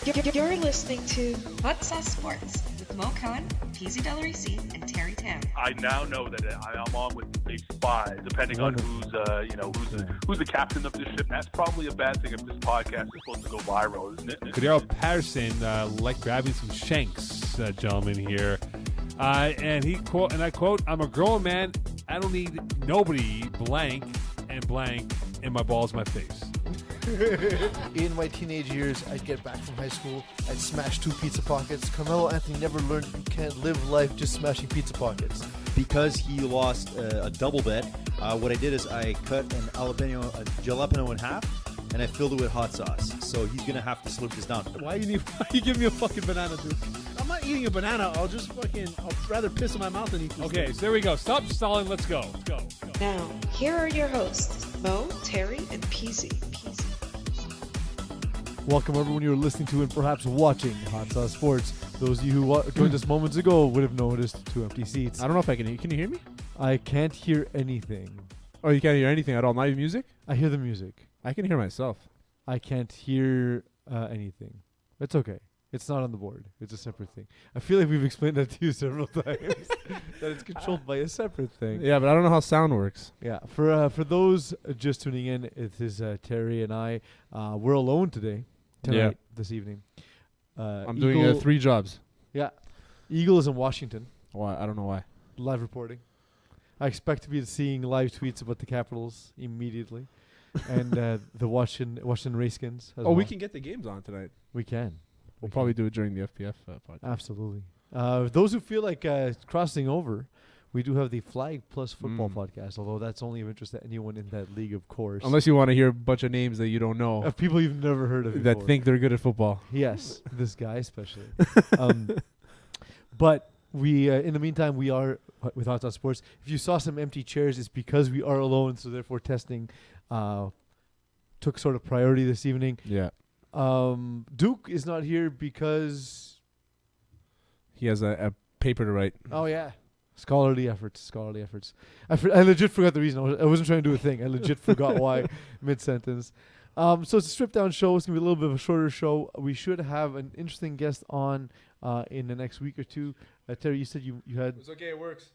You're listening to Hot Sauce Sports with Mo Cohen, Peeze and Terry Tam. I now know that I'm on with a spy, depending on who's the captain of this ship. That's probably a bad thing if this podcast is supposed to go viral, isn't it? Cordero Patterson grabbing some shanks, gentleman here. And I quote, "I'm a grown man. I don't need nobody blank in my balls, my face." In my teenage years, I'd get back from high school, I'd smash 2 pizza pockets. Carmelo Anthony never learned you can't live life just smashing pizza pockets. Because he lost a double bet, what I did is I cut a jalapeno in half, and I filled it with hot sauce. So he's going to have to slurp this down. Why you give me a fucking banana, dude? I'm not eating a banana. I'll rather piss in my mouth than eat this. Okay, so there we go. Stop stalling. Let's go. Now, here are your hosts, Mo, Terry, and Peeze. Welcome everyone, you're listening to and perhaps watching Hot Sauce Sports. Those of you who joined us moments ago would have noticed 2 empty seats. I don't know if I can hear. Can you hear me? I can't hear anything. Oh, you can't hear anything at all? Not even music? I hear the music. I can hear myself. I can't hear anything. It's okay. It's not on the board. It's a separate thing. I feel like we've explained that to you several times. That it's controlled by a separate thing. Yeah, but I don't know how sound works. Yeah. For those just tuning in, it is Terry and I. We're alone tonight, this evening. I'm doing 3 jobs. Yeah. Eagle is in Washington. Why? I don't know why. Live reporting. I expect to be seeing live tweets about the Capitals immediately. And the Washington Redskins as well. We can get the games on tonight. We can. We'll probably do it during the FPF podcast. Absolutely. Those who feel like crossing over, we do have the Flag Plus Football podcast, although that's only of interest to anyone in that league, of course. Unless you want to hear a bunch of names that you don't know. Of people you've never heard of that before. think they're good at football. Yes, this guy especially. But we, in the meantime, we are with Hot Sauce Sports. If you saw some empty chairs, it's because we are alone, so therefore testing took sort of priority this evening. Yeah. Duke is not here because he has a paper to write. Oh yeah, scholarly efforts. I legit forgot the reason. I wasn't trying to do a thing. I legit forgot why mid sentence. So it's a stripped down show. It's gonna be a little bit of a shorter show. We should have an interesting guest on in the next week or two. Terry, you said you had. It's okay. It works.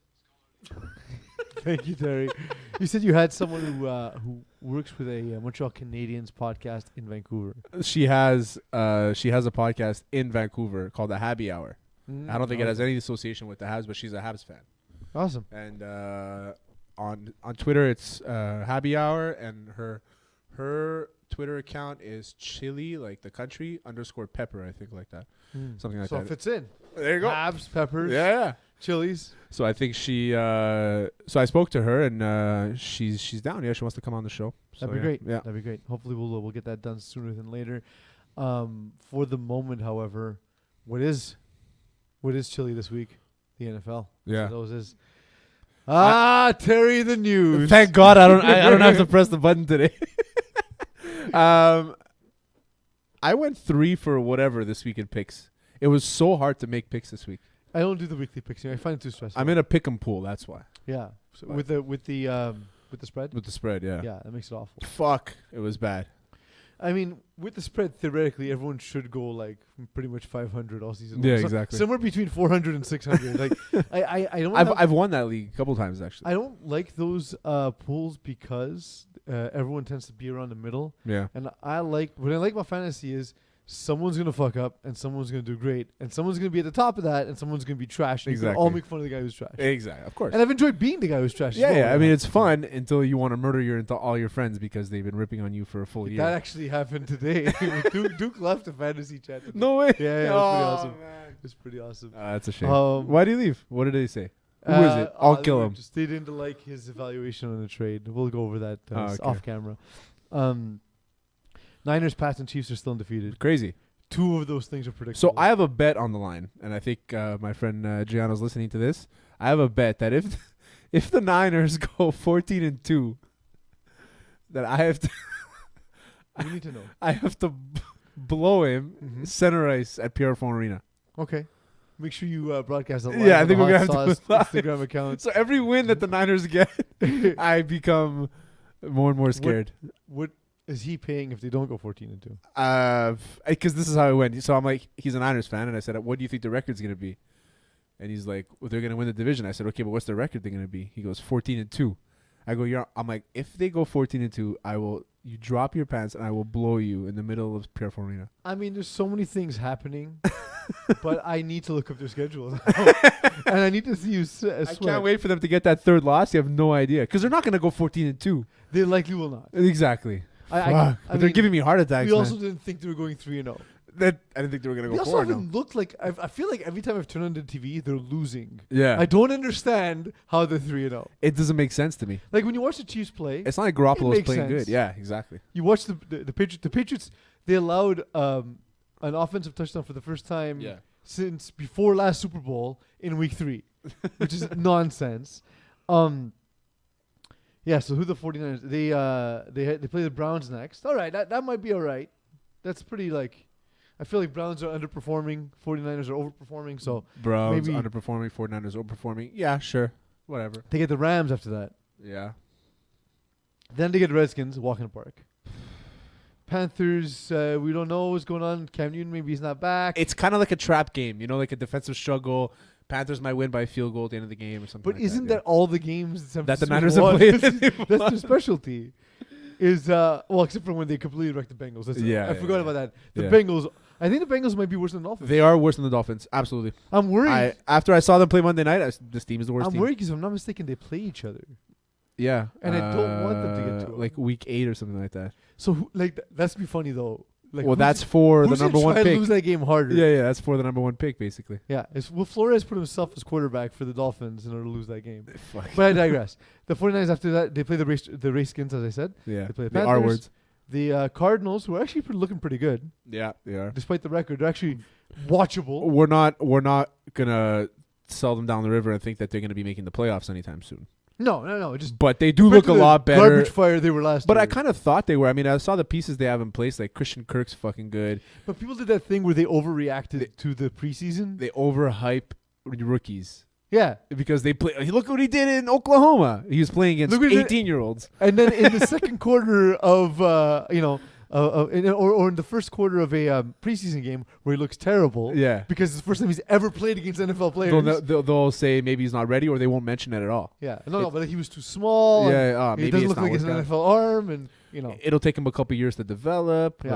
Thank you, Terry. You said you had someone who works with a Montreal Canadiens podcast in Vancouver. She has a podcast in Vancouver called The Happy Hour. I don't think it has any association with the Habs, but she's a Habs fan. Awesome. And on Twitter it's Happy Hour, and her Twitter account is chili, like the country, _pepper, I think, like that. Something like that. So it fits in. There you go. Habs, peppers. Yeah. Chilies. So I think she. So I spoke to her, and she's down. Yeah, she wants to come on the show. That'd be great. Yeah, that'd be great. Hopefully we'll get that done sooner than later. For the moment, however, what is chili this week? The NFL. Yeah. So those is Terry the news. Thank God I don't have to press the button today. I went 3 for whatever this week in picks. It was so hard to make picks this week. I don't do the weekly picks. I find it too stressful. I'm in a pick 'em pool. That's why. Yeah. So with the spread. With the spread, yeah. Yeah, that makes it awful. Fuck, it was bad. I mean, with the spread, theoretically, everyone should go like pretty much 500 all season long. Yeah, exactly. Somewhere between 400 and 600. Like, I don't. I've won that league a couple times actually. I don't like those pools because everyone tends to be around the middle. Yeah. And what I like about fantasy is someone's gonna fuck up and someone's gonna do great and someone's gonna be at the top of that and someone's gonna be trash. And exactly. You can all make fun of the guy who's trash. Exactly. Of course. And I've enjoyed being the guy who's trash. Yeah, as well. yeah. I mean, it's fun until you want to murder all your friends because they've been ripping on you for a full year. That actually happened today. Duke left the fantasy chat today. No way. Yeah, it was pretty awesome. Man. It was pretty awesome. That's a shame. Why did he leave? What did they say? Who is it? I'll kill him. They didn't like his evaluation on the trade. We'll go over that okay. off camera. Niners, Pats, and Chiefs are still undefeated. Crazy. 2 of those things are predictable. So I have a bet on the line, and I think my friend Gianno's listening to this. I have a bet that if the Niners go 14-2, that I have to. We need to know. I have to blow him center ice at PR Phone Arena. Okay. Make sure you broadcast that live. Yeah, I think we're gonna have to Instagram account. So every win that the Niners get, I become more and more scared. What is he paying if they don't go 14-2? Because this is how it went. So I'm like, he's a Niners fan, and I said, what do you think the record's gonna be? And he's like, well, they're gonna win the division. I said, okay, but what's the record they're gonna be? He goes 14-2. I go, I'm like, if they go 14-2, you drop your pants and I will blow you in the middle of Pierre Arena. I mean, there's so many things happening, but I need to look up their schedule. And I need to see you sweat. I can't wait for them to get that third loss. You have no idea. Because they're not going to go 14-2. They likely will not. Exactly. I they're mean, giving me heart attacks, we also man. didn't think they were going 3-0. I didn't think they were going to They go also 4-0. haven't looked like... I feel like every time I've turned on the TV, they're losing. Yeah. I don't understand how they're 3-0. It doesn't make sense to me. Like, when you watch the Chiefs play... It's not like Garoppolo's makes playing sense. good. Yeah, exactly. You watch the Patriots. The Patriots, they allowed an offensive touchdown for the first time since before last Super Bowl in Week 3, which is nonsense. Yeah. So who the 49ers? They play the Browns next. All right, that might be all right. That's pretty like. I feel like Browns are underperforming. 49ers are overperforming. So Browns maybe underperforming, 49ers overperforming. Yeah, sure. Whatever. they get the Rams after that. Yeah. Then they get Redskins, walk in the park. Panthers, we don't know what's going on. Cam Newton, maybe he's not back. It's kind of like a trap game, like a defensive struggle. Panthers might win by a field goal at the end of the game or something. But isn't that all the games that the Francisco's Niners have won? played? That's their specialty. Is well, except for when they completely wrecked the Bengals. That's I forgot about that. The Bengals. I think the Bengals might be worse than the Dolphins. They are worse than the Dolphins. Absolutely. I'm worried. After I saw them play Monday night, this team is the worst I'm team. worried because if I'm not mistaken, they play each other. Yeah. And I don't want them to get to it. like week 8 or something like that. So that's be funny though. Like, Well, that's for the number one try to pick. lose that game harder? Yeah, that's for the number one pick, basically. Yeah. Will Flores put himself as quarterback for the Dolphins in order to lose that game? Fuck. But I digress. The 49ers after that, they play the Redskins, as I said. Yeah. They play the The Panthers. R words. The Cardinals, who are actually looking pretty good, Yeah, they are. despite the record. They're actually watchable. We're not gonna sell them down the river and think that they're gonna be making the playoffs anytime soon. No. Just But they do look a compared to the lot better. Garbage fire they were last But year. I kind of thought they were. I mean, I saw the pieces they have in place. Like Christian Kirk's fucking good. But people did that thing where they overreacted to the preseason. They overhype rookies Yeah. because they play. Look what he did in Oklahoma. He was playing against Look what he did- 18-year-olds. And then in the second quarter of, or in the first quarter of a preseason game where he looks terrible. Yeah. Because it's the first time he's ever played against NFL players. They'll say maybe he's not ready, or they won't mention it at all. Yeah. No, but he was too small. Yeah, and maybe he doesn't it's look not like he's an worked out. NFL arm, and It'll take him a couple years to develop. Yeah.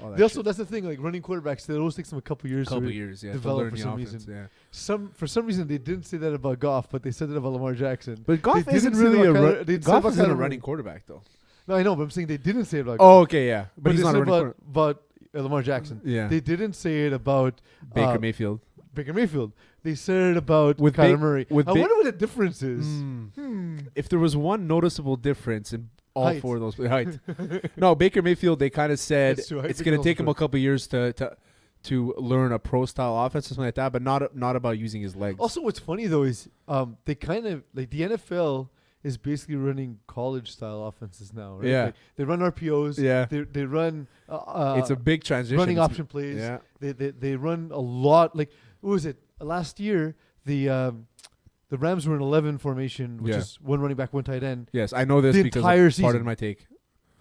All that They also shit. that's the thing, like running quarterbacks, it always takes them a couple years couple to years, yeah, develop to learn for the some offense, reason. yeah. For some reason they didn't say that about Goff, but they said it about Lamar Jackson. But Goff They isn't didn't say really about Kyler- they said Goff about isn't a Kyler running Murray. quarterback though. No, I know, but I'm saying they didn't say it about Oh, Goff. okay, yeah, but But he's they not a said running quarterback. about Lamar Jackson. Yeah, They didn't say it about Baker Mayfield. Baker Mayfield. They said it about With Kyler Ba- Murray. with I Ba- wonder what the difference is. If there was one noticeable difference in all Height. four of those height, no, Baker Mayfield. They kind of said That's true. Height it's Baker going to take him Mayfield. a couple years to learn a pro style offense or something like that, but not about using his legs. Also, what's funny though is they kind of like the NFL is basically running college style offenses now, right? Yeah. Like, they run RPOs. Yeah. They run. It's a big transition. running It's- option plays. Yeah, They run a lot. Like what was it last year? The Rams were in 11 formation, which Yeah. is one running back, one tight end. yes, I know this The because entire of part season. of my take.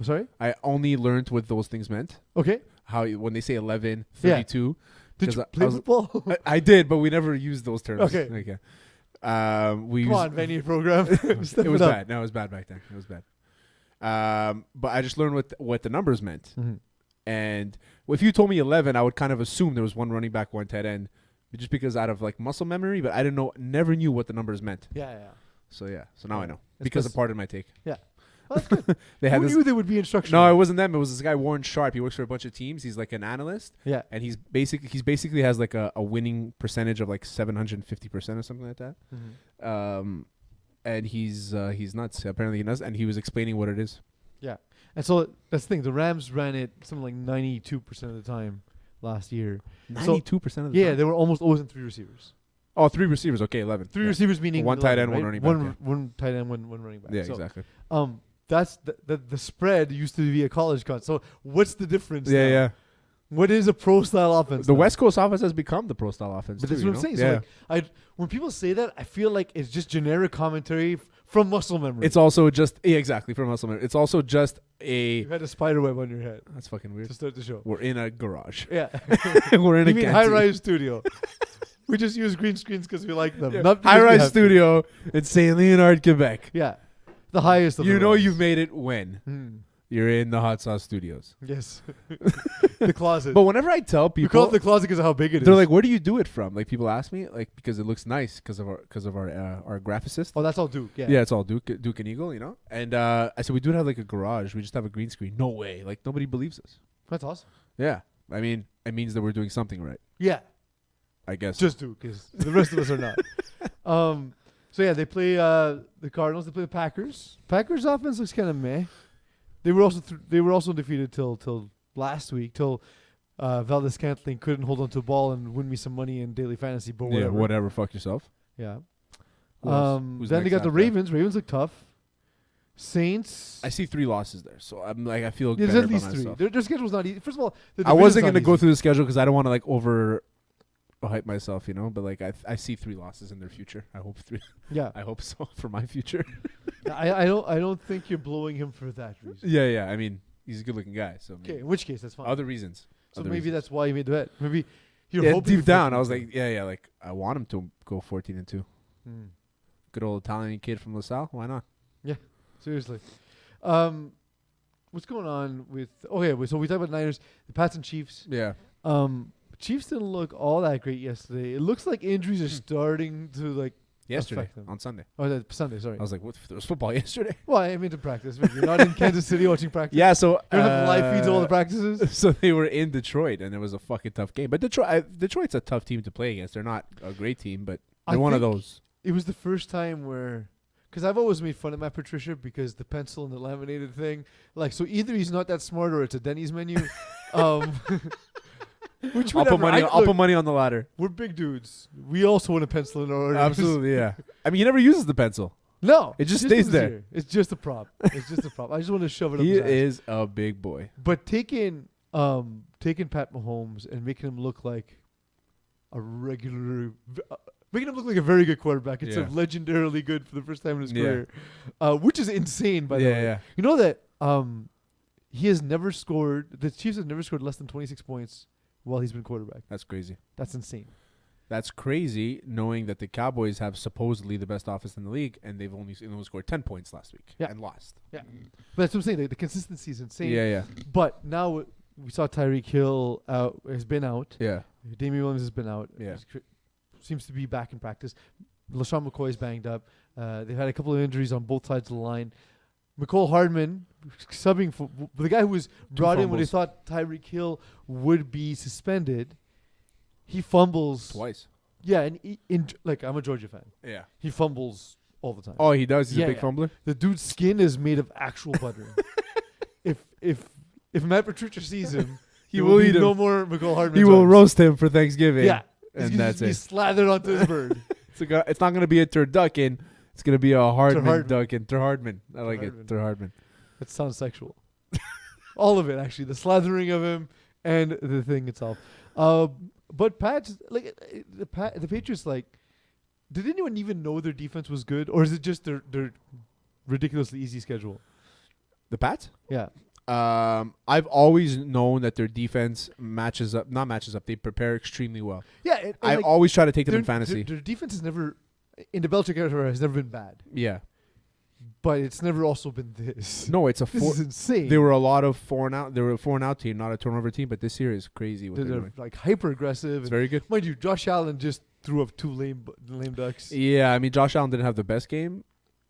Sorry. I only learned what those things meant. Okay. When they say 11, Yeah. 32. Did 'Cause you I play was- football? I did, but we never used those terms. Okay. We Come used, on, Vanny program. it Step was up. bad. No, it was bad back then. It was bad. But I just learned what the numbers meant. Mhm. And if you told me 11, I would kind of assume there was one running back, one tight end, just because out of like muscle memory. But I never knew what the numbers meant. Yeah. So now I know It's because best- of part of my take. Well, that's good. They had Who this. knew there would be instruction? No, it wasn't them. It was this guy Warren Sharp. He works for a bunch of teams. He's like an analyst, Yeah. and he's basically has like a winning percentage of like 750% or something like that. Mm-hmm. And he's nuts. Apparently he's nuts. And he was explaining what it is. Yeah. And so that's the thing. The Rams ran it something like 92% of the time last year. 92% of the Yeah, time. they were almost always in 3 receivers. Oh, 3 receivers. Okay, 11. Three Yeah. receivers meaning One tight 11, end, one right? running back, One tight end, one running back. Yeah, So, exactly. That's the spread used to be a college con. So what's the difference? Yeah, now? yeah. What is a pro style offense? The now? West Coast offense has become the pro style offense. But too, that's what I'm saying. Yeah. So like, when people say that, I feel like it's just generic commentary from muscle memory. It's also just exactly for muscle memory. It's also just You had a spider web on your head That's fucking weird. to start the show. We're in a garage. Yeah. We're in You a mean canteen. high-rise studio? We just use green screens because we like them. Yeah. Not because we High-rise have to. studio in St. Leonard, Quebec. Yeah. The highest of You the know rise. you've made it when Hmm. you're in the hot sauce studios. Yes. The closet. But whenever I tell we call people, it the closet because of how big it is. they're like, "Where do you do it from?" Like people ask me, like because it looks nice because of our graphicist. oh, that's all Duke. Yeah. Yeah, it's all Duke and Eagle, you know. And I said we do have like a garage. We just have a green screen. No way. Like nobody believes us. That's awesome. Yeah, I mean it means that we're doing something right. Yeah. I guess. Just Duke, because the rest of us are not. So yeah, they play the Cardinals. They play the Packers. Packers offense looks kind of meh. They were also defeated till last week till Valdez Scantling couldn't hold on to a ball and win me some money in daily fantasy. But yeah, whatever. whatever. Fuck yourself. Yeah. Who else? Who's Then they next got the after that? Ravens. Ravens look tough. Saints. I see 3 losses there, so I'm like I feel Yeah, better there's at least about 3. myself. Their schedule's not easy. First of all, the I wasn't division's gonna not go easy. through the schedule because I don't want to like over hype myself, you know. But like I see 3 losses in their future. I hope 3. Yeah. I hope so for my future. I don't think you're blowing him for that reason. yeah. I mean, he's a good-looking guy, so Okay, maybe. in which case that's fine. Other reasons. So Other maybe reasons. that's why you made the bet. Maybe you're Yeah, hoping deep for down, I 14. was like, yeah, like I want him to go 14-2. Hmm. Good old Italian kid from LaSalle. Why not? Seriously. What's going on with? Okay, so we talked about Niners, the Pats and Chiefs. Yeah. Chiefs didn't look all that great yesterday. It looks like injuries are starting to like. Yesterday Affect them. on Sunday. Oh, that's Sunday. Sorry. I was like, what? There was football yesterday. Well, I mean to practice. Maybe. You're not in Kansas City watching practice. Yeah, so You don't have live feeds of all the practices. So they were in Detroit, and it was a fucking tough game. But Detroit's a tough team to play against. They're not a great team, but they're one of think those. It was the first time where, because I've always made fun of Matt Patricia because the pencil and the laminated thing, like, so either he's not that smart or it's a Denny's menu. Which I'll put money. I'll look, put money on the ladder. We're big dudes. We also want a pencil in our orders. Absolutely, yeah. I mean, he never uses the pencil. No, It just it's stays this there. year. It's just a prop. It's just a prop. I just want to shove it up He his ass. is a big boy. But taking Pat Mahomes and making him look like a regular, making him look like a very good quarterback instead of legendarily good for the first time in his Yeah. career, which is insane, by the way. Yeah. You know that he has never scored. The Chiefs have never scored less than 26 points while he's been quarterback. That's crazy. That's insane. That's crazy, knowing that the Cowboys have supposedly the best offense in the league, and they've only scored 10 points last week and lost. Yeah, but that's what I'm saying. The consistency is insane. Yeah. But now we saw Tyreek Hill has been out. Yeah. Damian Williams has been out. Yeah. Seems to be back in practice. LaShawn McCoy is banged up. They've had a couple of injuries on both sides of the line. McCole Hardman subbing for the guy who was brought in when they fumbles. thought Tyreek Hill would be suspended. He fumbles Twice. Yeah, and like I'm a Georgia fan. Yeah. He fumbles all the time. Oh, he does. He's Yeah, a big yeah. fumbler. The dude's skin is made of actual butter. If Matt Patricia sees him, He there will be eat him. no more McCole Hardman. He will roast him for Thanksgiving. Yeah, and he's that's gonna it. just be slathered onto his bird. It's not going to be a turducken. It's going to be a Hardman Hardman. ducking. Hardman. I like Hardman. it. Hardman. That sounds sexual. All of it, actually, the slathering of him and the thing itself. But Pats, like the Patriots, like, did anyone even know their defense was good, or is it just their ridiculously easy schedule? The Pats? Yeah. I've always known that their defense matches up. Not matches up. They prepare extremely well. Yeah, and I like, always try to take them their- in fantasy. Their defense has never, in the Belichick era, has never been bad, Yeah. but it's never also been this. No, it's a This four. is insane. There were a lot of 4 and out. They were a 4 and out team, not a turnover team. But this year is crazy what They're, they're doing. like hyper aggressive. It's very good. Mind you, Josh Allen just threw up 2 lame ducks. Yeah, I mean Josh Allen didn't have the best game,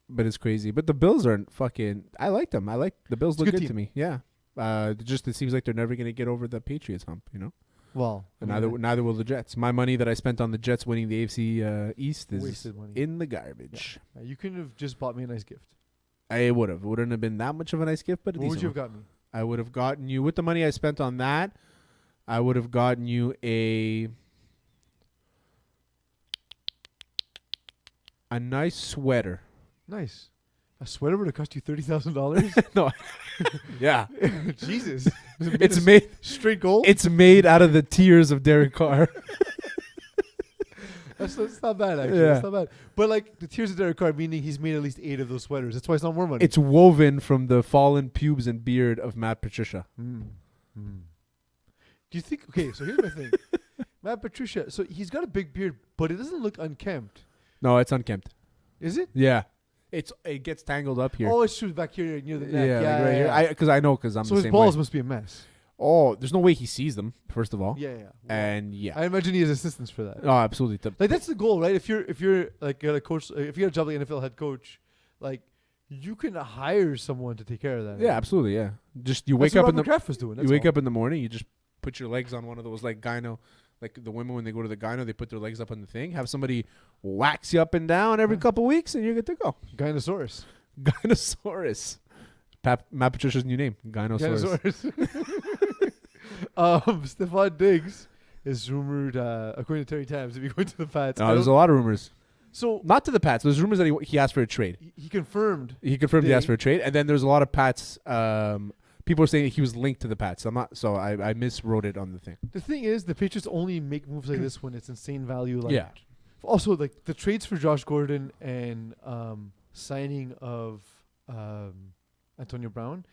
but it's crazy. But the Bills are fucking. I like them. I like the Bills. It's a Look good good to team. me. Yeah. Just it seems like they're never going to get over the Patriots hump. You know. Well, And neither will the Jets. My money that I spent on the Jets winning the AFC East is wasted money. in the garbage. You couldn't have just bought me a nice gift. I would have. It wouldn't have been that much of a nice gift, but a What would decent you have one. gotten me? I would have gotten you with the money I spent on that. I would have gotten you a nice sweater. Nice. A sweater would have cost you $30,000. No, yeah, Jesus, it's made. straight gold. It's made out of the tears of Derek Carr. That's not bad, actually. Yeah. That's not bad. But, like, the Tears of Derek card, meaning he's made at least 8 of those sweaters. That's why it's not more money. It's woven from the fallen pubes and beard of Matt Patricia. Do you think... Okay, so here's my thing. Matt Patricia, so he's got a big beard, but it doesn't look unkempt. No, it's unkempt. Is it? Yeah. It gets tangled up here. Oh, it's true. Back here near the neck. yeah, Yeah, like right here. Because I know, because I'm so the his same balls way. must be a mess. Oh, there's no way he sees them, first of all. Yeah. And yeah. I imagine he has assistants for that. Oh, absolutely. Like, that's the goal, right? If you're like a coach, if you got a job like NFL head coach, like, you can hire someone to take care of that. Yeah, absolutely. Yeah. Just you That's wake what up in Robert the Kraft was doing. you wake up in the morning, you just put your legs on one of those like gyno, like the women when they go to the gyno, they put their legs up on the thing. Have somebody wax you up and down every couple weeks, and you're good to go. Gynosaurus. Gynosaurus. Matt Patricia's new name, Gynosaurus. Stephon Diggs is rumored, according to Terry Tams, to be going to the Pats. There's a lot of rumors. So Not to the Pats. There's rumors that he asked for a trade. he confirmed. He confirmed he asked for a trade, and then there's a lot of Pats. People are saying he was linked to the Pats. I miswrote it on the thing. The thing is, the Patriots only make moves like this when it's insane value. Like, Yeah. Also, like the trades for Josh Gordon and signing of Antonio Brown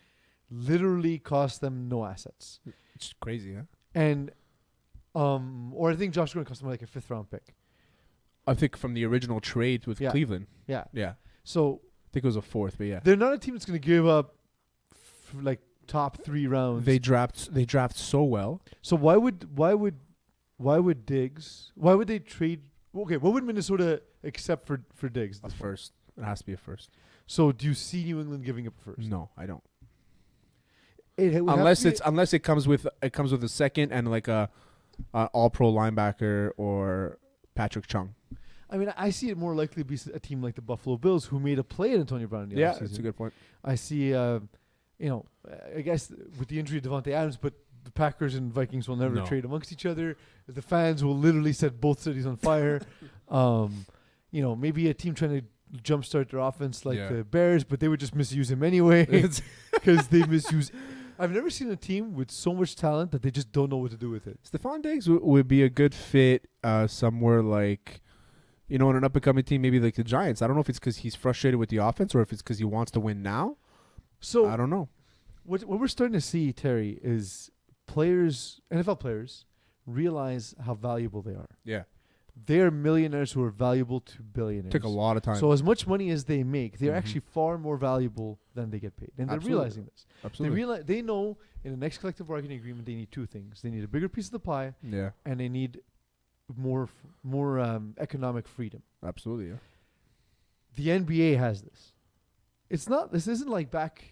literally cost them no assets. It's crazy, huh? And or I think Josh Gordon cost them like a 5th round pick. I think from the original trade with Yeah. Cleveland. Yeah. Yeah. So I think it was a 4th, but yeah. they're not a team that's going to give up like top 3 rounds. They draft so well. So why would Diggs? Why would they trade? Okay, what would Minnesota accept for Diggs? A first. It has to be a first. So do you see New England giving up a first? No, I don't. It would have Unless to be- unless it comes with a second and like a all pro linebacker or Patrick Chung. I mean, I see it more likely to be a team like the Buffalo Bills who made a play at Antonio Brown. In the Yeah, offseason. that's a good point. I see, I guess with the injury of Devontae Adams, but the Packers and Vikings will never No. trade amongst each other. The fans will literally set both cities on fire. Maybe a team trying to jumpstart their offense like the Bears, but they would just misuse him anyway because they misuse. I've never seen a team with so much talent that they just don't know what to do with it. Stephon Diggs would be a good fit somewhere like, in an up-and-coming team, maybe like the Giants. I don't know if it's because he's frustrated with the offense or if it's because he wants to win now. So I don't know. What we're starting to see, Terry, is NFL players, realize how valuable they are. Yeah. They are millionaires who are valuable to billionaires. Took a lot of time. So as much money as they make, they're Mhm. actually far more valuable than they get paid. And they're Absolutely. realizing this. Absolutely. They know in the next collective bargaining agreement they need 2 things. They need a bigger piece of the pie Yeah. and they need more economic freedom. Absolutely. Yeah. The NBA has this. This isn't like back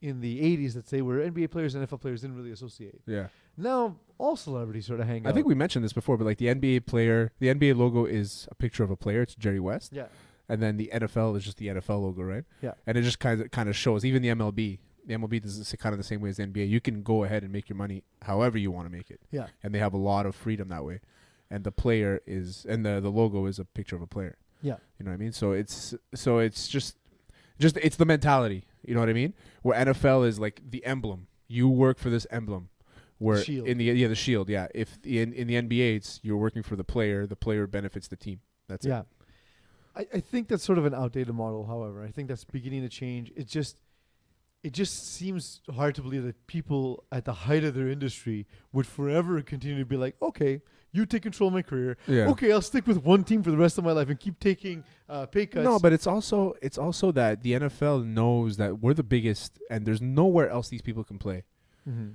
in the 80s, let's say, where NBA players and NFL players didn't really associate. Yeah. Now all celebrities sort of hang out. I think we mentioned this before, but like the NBA logo is a picture of a player. It's Jerry West. Yeah. And then the NFL is just the NFL logo, right? Yeah. And it just kind of shows. Even the MLB does this kind of the same way as the NBA. You can go ahead and make your money however you want to make it. Yeah. And they have a lot of freedom that way. And the player the logo is a picture of a player. Yeah. You know what I mean? So it's just it's the mentality. You know what I mean? Where NFL is like the emblem. You work for this emblem. Where Shield. in the shield, yeah. If in the NBA, you're working for the player benefits the team. That's it. Yeah. I think that's sort of an outdated model, however. I think that's beginning to change. It just seems hard to believe that people at the height of their industry would forever continue to be like, okay, you take control of my career. Yeah. Okay, I'll stick with one team for the rest of my life and keep taking pay cuts. No, but it's also that the NFL knows that we're the biggest, and there's nowhere else these people can play. Mm-hmm.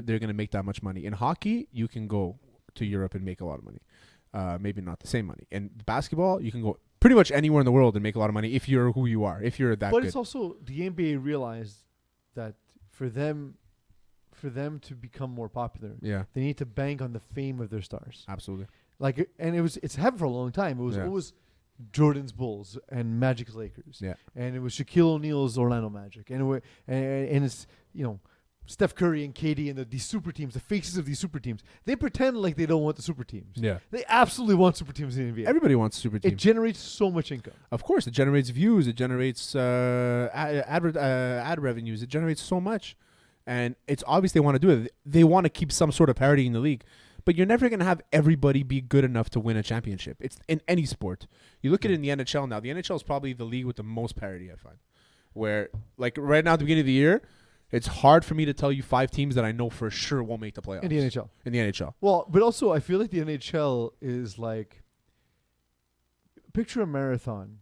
They're gonna make that much money. In hockey, you can go to Europe and make a lot of money. Maybe not the same money. And basketball, you can go pretty much anywhere in the world and make a lot of money if you're who you are. If you're that But good. it's also the NBA realized that for them to become more popular, Yeah, they need to bank on the fame of their stars. absolutely. It's happened for a long time. It was always Jordan's Bulls and Magic's Lakers. Yeah. And it was Shaquille O'Neal's Orlando Magic. And it's Steph Curry and KD and these super teams, the faces of these super teams. They pretend like they don't want the super teams. Yeah. They absolutely want super teams in the NBA. Everybody wants super teams. It generates so much income. Of course, it generates views. It generates ad revenues. It generates so much, and it's obvious they want to do it. They want to keep some sort of parity in the league, but you're never going to have everybody be good enough to win a championship. It's in any sport. You look at it in the NHL now. The NHL is probably the league with the most parity, I find. Where, like, right now at the beginning of the year, it's hard for me to tell you 5 teams that I know for sure won't make the playoffs. In the NHL. In the NHL. Well, but also I feel like the NHL is like, picture a marathon,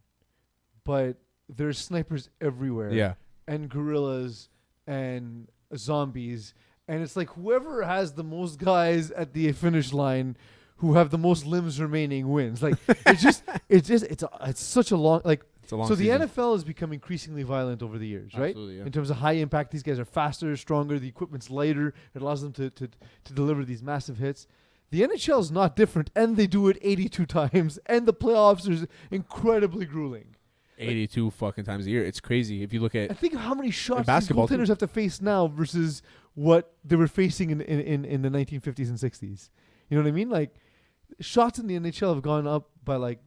but there's snipers everywhere. Yeah. And gorillas and zombies. And it's like whoever has the most guys at the finish line who have the most limbs remaining wins. Like it's such a long, like, It's a long so the season. NFL has become increasingly violent over the years, right? Absolutely, yeah. In terms of high impact, these guys are faster, stronger, the equipment's lighter. It allows them to deliver these massive hits. The NHL is not different, and they do it 82 times, and the playoffs are incredibly grueling. 82 fucking times a year. It's crazy. If you look I at think of how many shots these basketball, goaltenders have to face now versus what they were facing in the 1950s and 60s. You know what I mean? Like, shots in the NHL have gone up by, like,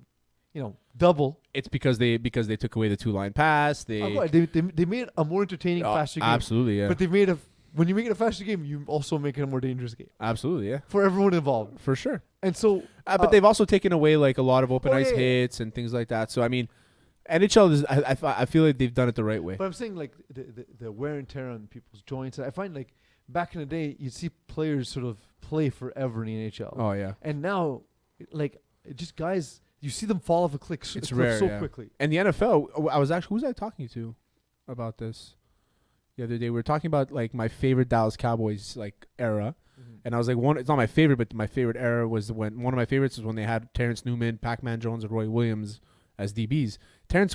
double. it's because they took away the 2-line pass. They Made it a more entertaining, faster game. absolutely, yeah. But they've made when you make it a faster game, you also make it a more dangerous game Absolutely, yeah. for everyone involved. For sure. And so, But they've also taken away like a lot of open ice yeah. hits and things like that. So I mean, NHL is. I feel like they've done it the right way. but I'm saying, like, the wear and tear on people's joints. I find, like, back in the day, you'd see players sort of play forever in the NHL. Oh yeah. And now, like, just guys, you see them fall off a cliff, It's cliff rare, so yeah. quickly. And the NFL, who was I talking to about this the other day? We were talking about like my favorite Dallas Cowboys like era, and I was like, it's not my favorite, but my favorite era was when one of my favorites was when they had Terrence Newman, Pac-Man Jones, and Roy Williams as DBs. Terrence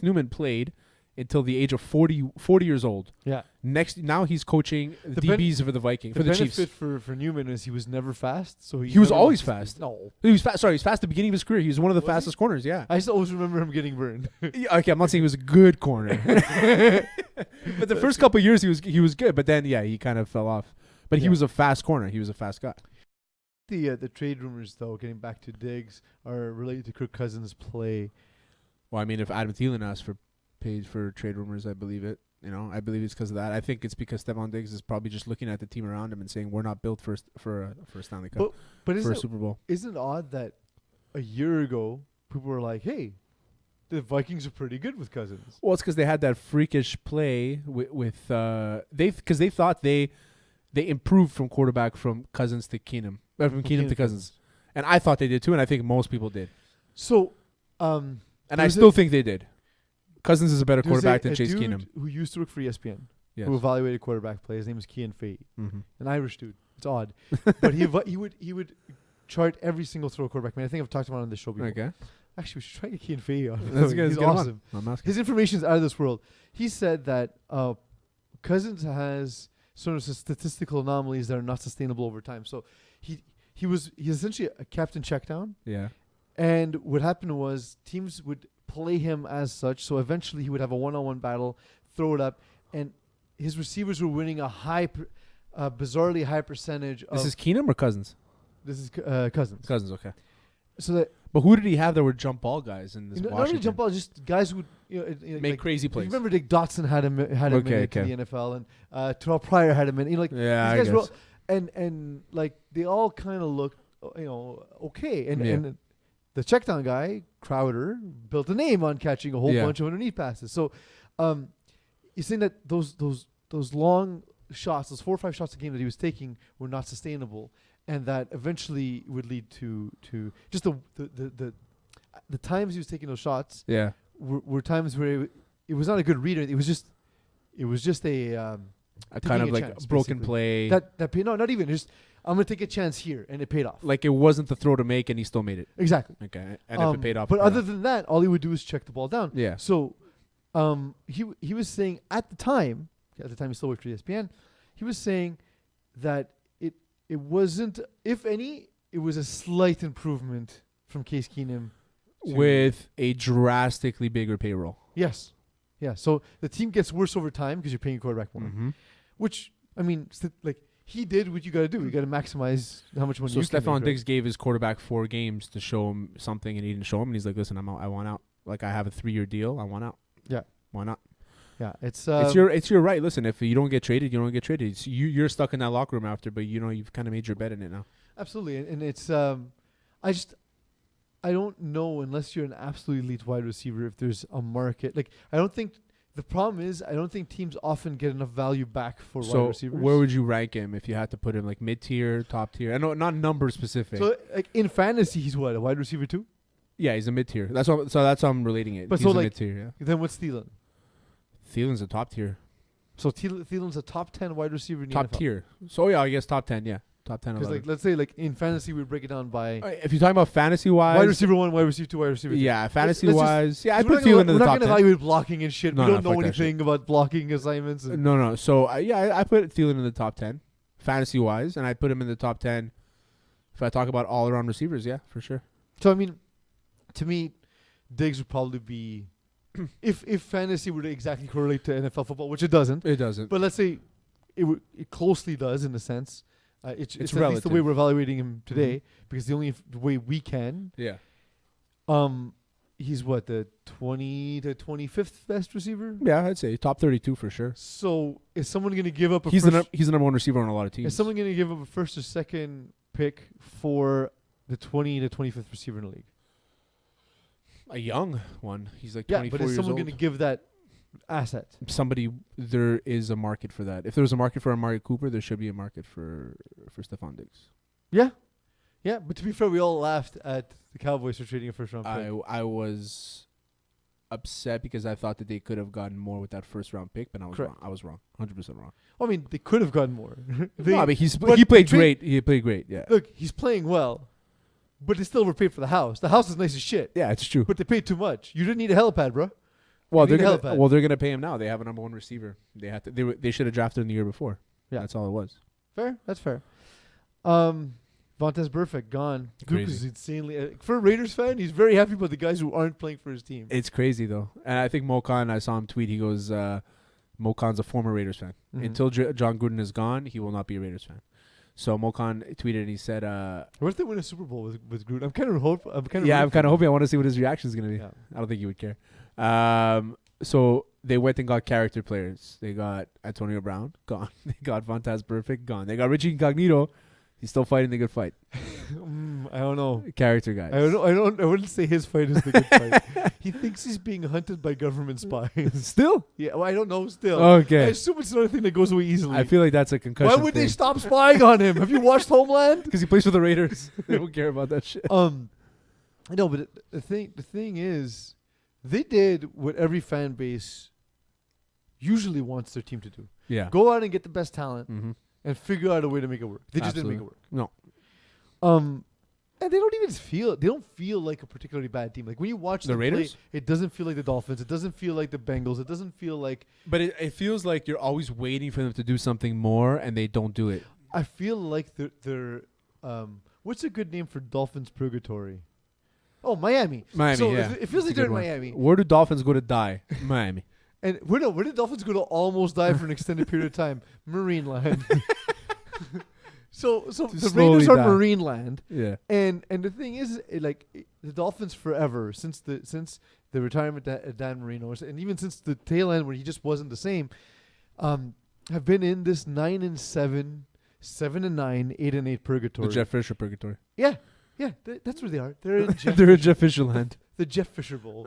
Newman played until the age of 40 years old. Yeah. Now he's coaching DBs for the Vikings, The for the Chiefs. benefit for Newman is he was never fast, so He was never always lost his- fast. No, He was fast. Sorry, he was fast at the beginning of his career. He was one of the Was he? fastest corners. Yeah. I just always remember him getting burned. Yeah, okay, I'm not saying he was a good corner, but the first couple of years he was good. But then he kind of fell off. But he Yeah. was a fast corner. He was a fast guy. The trade rumors, though, getting back to Diggs, are related to Kirk Cousins' play. Well, I mean, if Adam Thielen asked for paid for trade rumors, I believe it. I believe it's because of that. I think it's because Stephon Diggs is probably just looking at the team around him and saying we're not built for a Stanley Cup, But for a isn't Super Bowl. it odd that a year ago people were like, "Hey, the Vikings are pretty good with Cousins." Well, it's because they had that freakish play with because they thought they improved from quarterback from Cousins to Keenum, from Keenum to Cousins, and I thought they did too, and I think most people did, So, and I still think they did. Cousins is a better quarterback than Chase dude Keenum. who used to work for ESPN, Yes. who evaluated quarterback play. His name is Kian Fahey, Mm-hmm. an Irish dude. It's odd, but he would chart every single throw quarterback. I think I've talked about it on the show before. Okay. Actually, we should try to get Kian Fahey on. That's good. He's Get him on. awesome. I'm asking. His information is out of this world. He said that Cousins has sort of statistical anomalies that are not sustainable over time. So he's essentially a captain checkdown. Yeah. And what happened was teams would play him as such. So eventually he would have a one-on-one battle, throw it up, and his receivers were winning a bizarrely high percentage of. This is Keenum or Cousins? This is Cousins. Cousins, okay. So that But who did he have that were jump ball guys in this not Washington? only jump ball, just guys who would Make crazy plays. You remember Dick Dotson had him into the NFL, and Terrell Pryor had him in. Yeah, these I guys were guess. and like they all kind of looked okay, and Yeah. and the checkdown guy Crowder built a name on catching a whole bunch of underneath passes. So, you're saying that those long shots, those 4 or 5 shots a game that he was taking were not sustainable, and that eventually would lead to just the times he was taking those shots Yeah. were times where it was not a good reader. It was just a A taking kind of a like chance, a broken basically. play. that paid, no, not even just I'm gonna take a chance here, and it paid off. Like it wasn't the throw to make and he still made it. Exactly. Okay. And if it paid off. But it paid other off. than that, all he would do is check the ball down. Yeah. So, he was saying at the time he still worked for ESPN, he was saying that it wasn't, if any, it was a slight improvement from Case Keenum with a drastically bigger payroll. Yes. Yeah. So the team gets worse over time because you're paying your quarterback more. Mm-hmm. Which, I mean, like he did what you got to do. You got to maximize how much money So you can Stephon make, Diggs gave his quarterback 4 games to show him something, and he didn't show him. And he's like, "Listen, I'm out. I want out. Like I have a 3-year deal. I want out. Yeah. Why not?" Yeah, it's It's your right. Listen, if you don't get traded, you don't get traded. You're stuck in that locker room after, but you've kind of made your bet in it now. absolutely, and it's I don't know unless you're an absolute elite wide receiver if there's a market. Like I don't think the problem is I don't think teams often get enough value back for wide So receivers. where would you rank him if you had to put him like mid tier, top tier? I know not number specific. So like in fantasy, he's what, a wide receiver too? Yeah, he's a mid tier. That's how I'm relating it. But He's so, a like, mid tier. Yeah, Then what's Thielen? Thielen's a top tier. So Thielen's a top 10 wide receiver in the Top NFL. tier. So yeah, I guess top 10. Yeah, top 10. Because 11. like let's say like in fantasy we break it down by If you're talking about fantasy wise, wide receiver 1, wide receiver 2, wide receiver 3. yeah, fantasy let's just- wise, yeah, I We're put not Thielen gonna, in the we're not top gonna 10. evaluate blocking and shit. No, we no, don't know fuck that anything about blocking assignments. And No. So I put Thielen in the top 10, fantasy wise, and I put him in the top 10. If I talk about all around receivers, yeah, for sure. So I mean, to me, Diggs would probably be if fantasy were to exactly correlate to NFL football, which it doesn't. It doesn't. But let's say it closely does in a sense. It's at least the relative. way we're evaluating him today, because the only the way we can. Yeah. He's what, the 20 to 25th best receiver. Yeah, I'd say top 32 for sure. So is someone going to give up a He's first, the number one receiver on a lot of teams. is someone going to give up a first or second pick for the 20 to 25th receiver in the league? A young one. He's like Yeah, 24 but is years someone old. going to give that asset? There is a market for that. If there's a market for Amari Cooper, there should be a market for Stephon Diggs. Yeah. Yeah, but to be fair, we all laughed at the Cowboys for trading a first round pick. I was upset because I thought that they could have gotten more with that first round pick, but I was Correct. wrong. I was wrong. 100% wrong. I mean, they could have gotten more. No, but he but played trade- great. He played great. Yeah. Look, he's playing well, but they still overpaid for the house. The house is nice as shit, Yeah, it's true. but they paid too much. You didn't need a helipad, bro. Well, you they're need a gonna helipad. well they're gonna pay him now. They have a number one receiver. They should have drafted him the year before. Yeah. That's all it was. Fair, that's fair. Vontez Burfict gone. Duke Crazy. is insanely for a Raiders fan. He's very happy about the guys who aren't playing for his team. It's crazy though, and I think Mo Khan. I saw him tweet. He goes, "Mo Khan's a former Raiders fan. Mhm. Until John Gruden is gone, he will not be a Raiders fan." So Mo Khan tweeted and he said, What if they win a Super Bowl with Gruden? I'm kind of hoping. I'm kind of hoping. I want to see what his reaction is going to be. Yeah. I don't think he would care. So they went and got character players. They got Antonio Brown, gone. They got Vontez Burfict, gone. They got Richie Incognito. He's still fighting the good fight. I don't know. Character guys. I wouldn't say his fight is the good fight. He thinks he's being hunted by government spies. Still? Yeah, well, I don't know. Still, Okay. I assume it's another thing that goes away easily. I feel like that's a concussion. Why would they stop spying on him? Have you watched Homeland? Because he plays for the Raiders. They don't care about that shit. No, but the thing is, they did what every fan base usually wants their team to do: Yeah. go out and get the best talent Mm-hmm. and figure out a way to make it work. They just didn't make it work. No. And they don't even feel like a particularly bad team. Like when you watch The them Raiders? play, it doesn't feel like the Dolphins. It doesn't feel like the Bengals. It doesn't feel like. But it feels like you're always waiting for them to do something more, and they don't do it. I feel like they're what's a good name for Dolphins purgatory? Oh, Miami. Miami, So yeah. it feels That's like a they're in good one. Miami. Where do Dolphins go to die? Miami. And where did Dolphins go to almost die for an extended period of time? Marine land. So the slowly Raiders are die. marine land, Yeah. and the thing is, the Dolphins forever since the retirement of Dan Marino, and even since the tail end where he just wasn't the same, have been in this 9-7, 7-9, 8-8 purgatory. The Jeff Fisher purgatory. Yeah, that's where they are. They're in Jeff, They're in Jeff Fisher land. the Jeff Fisher Bowl.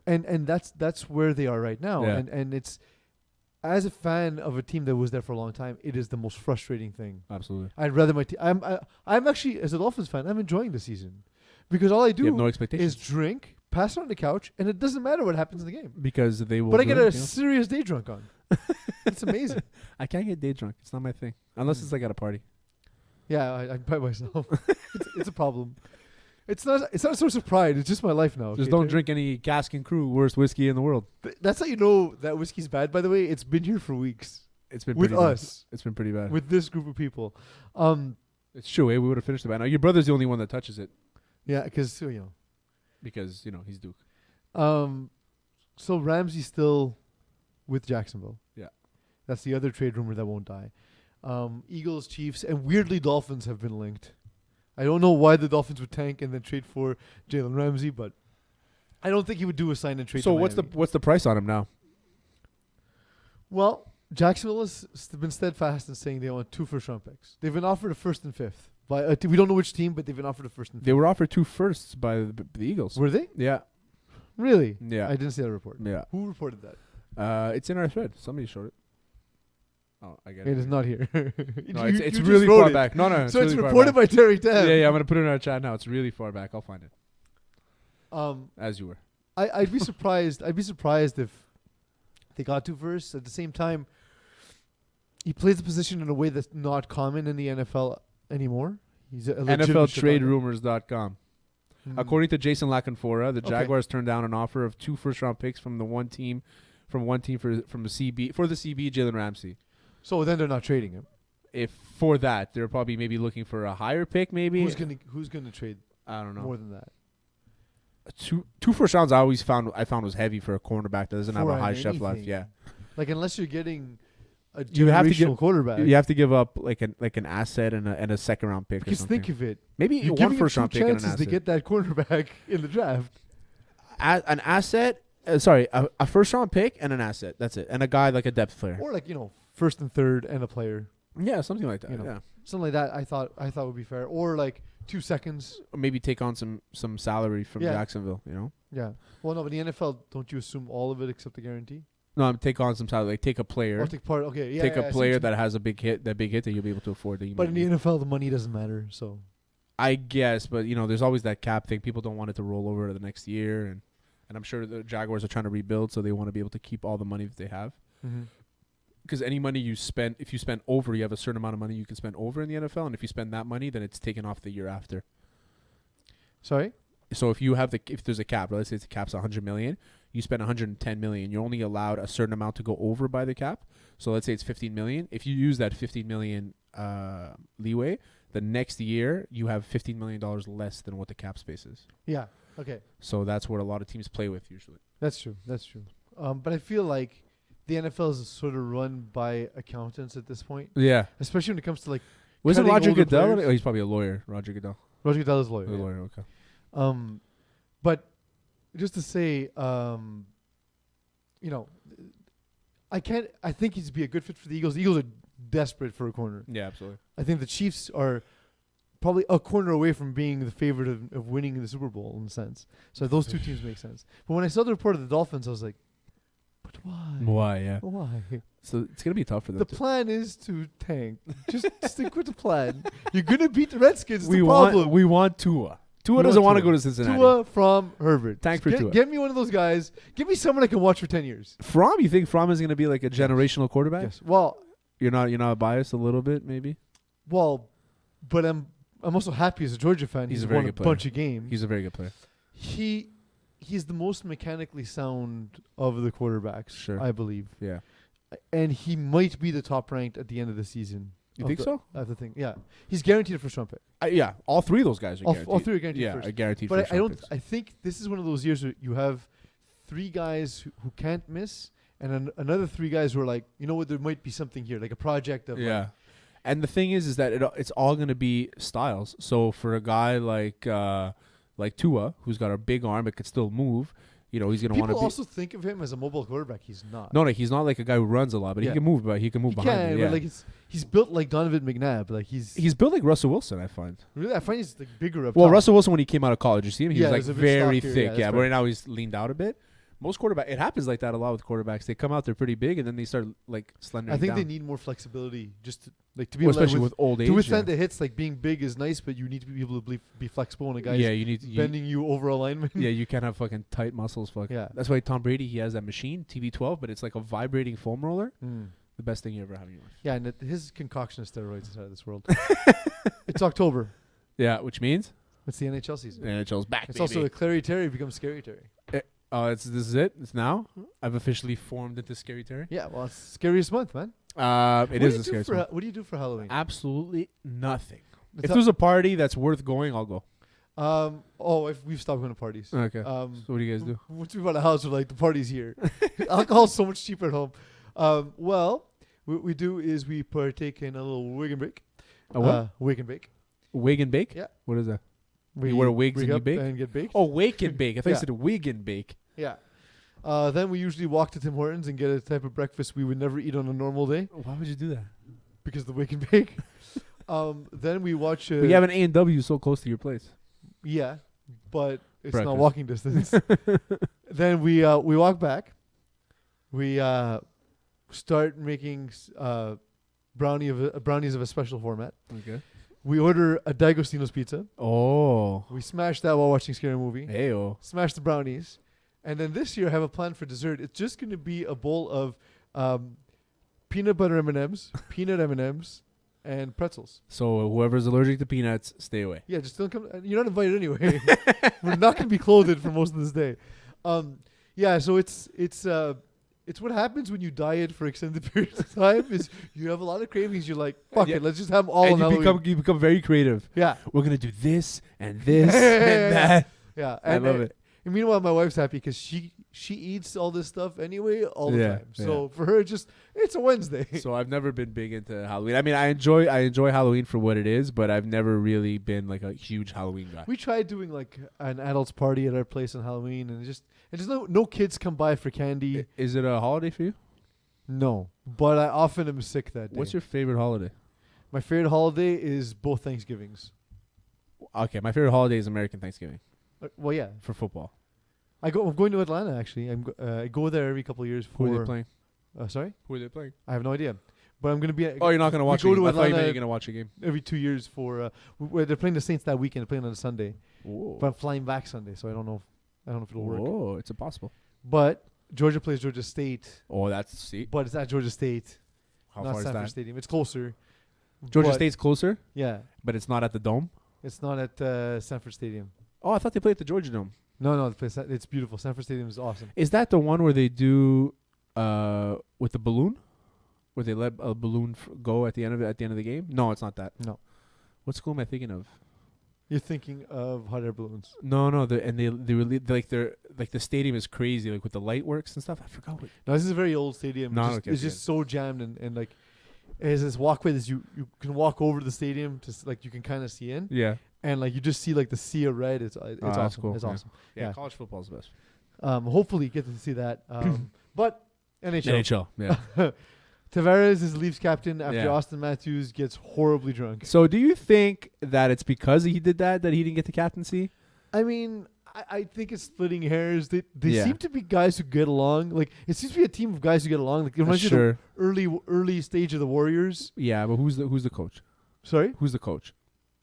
And that's where they are right now. Yeah. And it's, as a fan of a team that was there for a long time, it is the most frustrating thing. Absolutely. I'd rather my team. I'm actually, as a Dolphins fan, I'm enjoying the season because all I You have do no is expectations. drink, pass on the couch, and it doesn't matter what happens in the game. Because they will. But I get do a it, serious day drunk on. It's amazing. I can't get day drunk. It's not my thing. Unless it's like at a party. Yeah, I by myself. It's a problem. It's not a source of pride. It's just my life now. Just okay, don't Terry? drink any Cask and Crew, worst whiskey in the world. That's how you know that whiskey's bad. By the way, it's been here for weeks It's been with pretty us, Bad. It's been pretty bad. with this group of people. It's true. We would have finished it by now. Your brother's the only one that touches it Yeah, because because he's Duke. So Ramsey's still with Jacksonville. Yeah. That's the other trade rumor that won't die. Eagles, Chiefs, and weirdly Dolphins have been linked. I don't know why the Dolphins would tank and then trade for Jalen Ramsey, but I don't think he would do a sign and trade. So to what's the Miami. price on him now? Well, Jacksonville has been steadfast in saying they want 2 first-round picks. They've been offered a first and fifth by we don't know which team, but they've been offered a first and fifth. They were offered 2 firsts by the Eagles. Were they? Yeah. Really? Yeah. I didn't see that report. Yeah. Who reported that? It's in our thread. Somebody showed it. Oh, I get It it. is not here. No, You it's just really wrote far it. back. No, So it's really far reported back. by Terry Tam. Yeah, I'm gonna put it in our chat now. It's really far back. I'll find it. Um, As you were. I'd be surprised. I'd be surprised if they got 2 firsts. At the same time, he plays the position in a way that's not common in the NFL anymore. He's a legitimate Chicago. NFLTradeRumors.com. Hmm. According to Jason Lackenfora, the Okay. Jaguars turned down an offer of 2 first-round picks from one team for the CB Jalen Ramsey. So then they're not trading him. If for that, they're probably maybe looking for a higher pick, maybe. Who's gonna trade I don't know. more than that? Two first rounds I found was heavy for a cornerback that doesn't have For a high shelf life. anything. Yeah. Like unless you're getting a You have to generational quarterback. You have to give up like an asset and a second round pick or Because something. think of it. Maybe You're one giving first him round 2 pick and an chances to asset. get that cornerback in the draft. An asset. A first round pick and an asset. That's it. And a guy like a depth player. Or like, first and third and a player. Yeah, something like that. You know. Yeah. Something like that I thought would be fair. Or like 2 seconds. Or maybe take on some salary from Yeah. Jacksonville. Yeah. Well, no, but in the NFL, don't you assume all of it except the guarantee? No, take on some salary. Like take a player. Or take part. Okay, yeah. take yeah, a I see player what you that has a big hit that you'll be able to afford. That you mean. But in might the need. NFL, the money doesn't matter. So I guess, but there's always that cap thing. People don't want it to roll over to the next year, and I'm sure the Jaguars are trying to rebuild, so they want to be able to keep all the money that they have. Because any money you spend, if you spend over, you have a certain amount of money you can spend over in the NFL, and if you spend that money, then it's taken off the year after. Sorry. So if there's a cap, let's say the cap's 100 million, you spend 110 million, you're only allowed a certain amount to go over by the cap. So let's say it's 15 million. If you use that 15 million leeway, the next year you have $15 million less than what the cap space is. Yeah. Okay. So that's what a lot of teams play with usually. That's true. But I feel like the NFL is sort of run by accountants at this point, Yeah. especially when it comes to like. Wasn't cutting Roger older Goodell? players. Oh, he's probably a lawyer. Roger Goodell. Roger Goodell is a lawyer. A yeah. lawyer. Okay. But just to say, I think he'd be a good fit for the Eagles. The Eagles are desperate for a corner. Yeah, absolutely. I think the Chiefs are probably a corner away from being the favorite of winning the Super Bowl in a sense. So those 2 teams make sense. But when I saw the report of the Dolphins, I was like, but why? Why? Yeah. Why? So it's gonna be tough for them. The plan is to tank. Just stick with the plan. You're gonna beat the Redskins. we the want problem. we want Tua. Tua We doesn't want want to Tua. go to Cincinnati. Tua from Herbert. Tank for Just Tua. Get me one of those guys. Give me someone I can watch for 10 years. Fromm, you think Fromm is gonna be like a generational quarterback? Yes. Well, You're not biased a little bit, maybe. but I'm also happy as a Georgia fan. He's He's a very won a good player. bunch of games. He's a very good player. He's the most mechanically sound of the quarterbacks, Sure. I believe. Yeah. And he might be the top ranked at the end of the season. You think so? That's the thing. Yeah. He's guaranteed a first round pick. Yeah. All 3 of those guys are All guaranteed. 3 are guaranteed Yeah, first. are guaranteed. But first I round don't. picks. I think this is one of those years where you have 3 guys who can't miss, and another 3 guys who are like, you know what, there might be something here, like a project of. Yeah. And the thing is that it's all going to be styles. So for a guy like Tua, who's got a big arm but could still move, he's going to want to People be. also think of him as a mobile quarterback. He's not. No, he's not like a guy who runs a lot, but Yeah. he can move. But he can move He behind can, you. Yeah. but like he's built like Donovan McNabb. Like He's built like Russell Wilson, I find. really, I find he's like bigger up Well, top. Russell Wilson when he came out of college, you see him, he Yeah, was he's a like bit very stockier, thick. yeah, Yeah, that's but right. right now he's leaned out a bit. Most quarterback, it happens like that a lot with quarterbacks. They come out, they're pretty big, and then they start like slender. I think down. they need more flexibility just to be Well, able to especially with old age. to withstand yeah. the hits. Like being big is nice, but you need to be able to be flexible. And a guy Yeah, you need bending you over alignment. Yeah, you can't have fucking tight muscles. Fuck. Yeah. That's why Tom Brady, he has that machine, TB12, but it's like a vibrating foam roller. Mm. The best thing you ever have in your life. Yeah, and his concoction of steroids is out of this world. It's October. Yeah, which means It's the NHL season. NHL's back. It's baby. also a Clary Terry becomes Scary Terry. This is it. It's now. I've officially formed into Scary Terry. Yeah, well, it's scariest month, man. It is a scary one. What do you do for Halloween? Absolutely nothing. It's If not- there's a party that's worth going, I'll go. If we've stopped going to parties. Okay. So what do you guys do? Once we bought a house, we're like, the party's here. Alcohol's so much cheaper at home. What we do is we partake in a little wig and bake. A what? Wig and bake. Wig and bake? Yeah. What is that? You wear wigs and you up bake? and get baked. Oh, wake and bake. I thought you Yeah. said wig and bake. Yeah. Then we usually walk to Tim Hortons and get a type of breakfast we would never eat on a normal day Why would you do that? because of the wake and bake. Then we watch. But you have an A&W so close to your place. Yeah, but it's not Breakfast. walking distance. Then we walk back. We start making brownies of a special format. Okay. We order a D'Agostino's pizza. Oh. We smash that while watching Scary Movie. Heyo. Smash the brownies. And then this year I have a plan for dessert. It's just going to be a bowl of peanut butter M&Ms, peanut M&Ms, and pretzels. So whoever's allergic to peanuts, stay away. Yeah, just don't come. You're not invited anyway. We're not going to be clothed for most of this day. Yeah, so it's what happens when you diet for extended periods of time is you have a lot of cravings. You're like, fuck Yeah. it, let's just have them all And on you become very creative. Yeah. We're gonna do this and this Yeah, yeah, and yeah, that. Yeah. I love it. And meanwhile, my wife's happy because she eats all this stuff anyway all the Yeah, time. So for her, it's a Wednesday. So I've never been big into Halloween. I mean, I enjoy Halloween for what it is, but I've never really been like a huge Halloween guy. We tried doing like an adults party at our place on Halloween, and just no kids come by for candy. Is it a holiday for you? No, but I often am sick that day. What's your favorite holiday? My favorite holiday is both Thanksgivings. Okay, my favorite holiday is American Thanksgiving Well, yeah, for football. I'm going to Atlanta actually. I go there every couple of years for. Who are they playing? Sorry, Who are they playing? I have no idea, but I'm going to be. Oh, you're not gonna watch. go a game. to I thought you meant Atlanta you're gonna watch a game. every 2 years for. They're playing the Saints that weekend. They're playing on a Sunday, but I'm flying back Sunday, so I don't know if it'll work. Oh, it's impossible. But Georgia plays Georgia State, Oh, that's see. but it's at Georgia State, How not far is Sanford that? Stadium. It's closer. Georgia but- State's closer, Yeah, but it's not at the Dome. it's not at Sanford Stadium. Oh, I thought they played at the Georgia Dome. No, it's beautiful. Sanford Stadium is awesome. Is that the one where they do with the balloon, where they let a balloon go at the end of the game? No, it's not that. No. What school am I thinking of? You're thinking of hot air balloons. No, they the stadium is crazy, like with the light works and stuff. I forgot what. No, this is a very old stadium. No, It's just, okay, it's okay. just so jammed and like it has this walkway that you can walk over the stadium to like you can kind of see in, Yeah, and like you just see like the sea of red. It's awesome. that's cool, It's yeah. awesome. yeah. Yeah. College football is the best. Hopefully get to see that. But NHL. NHL, yeah. Tavares is Leafs captain after Yeah. Austin Matthews gets horribly drunk. So, do you think that it's because he did that he didn't get the captaincy? I mean, I think it's splitting hairs. They Yeah. seem to be guys who get along. Like it seems to be a team of guys who get along. Like it reminds you of the early stage of the Warriors. Yeah, but who's the coach? Sorry. Who's the coach?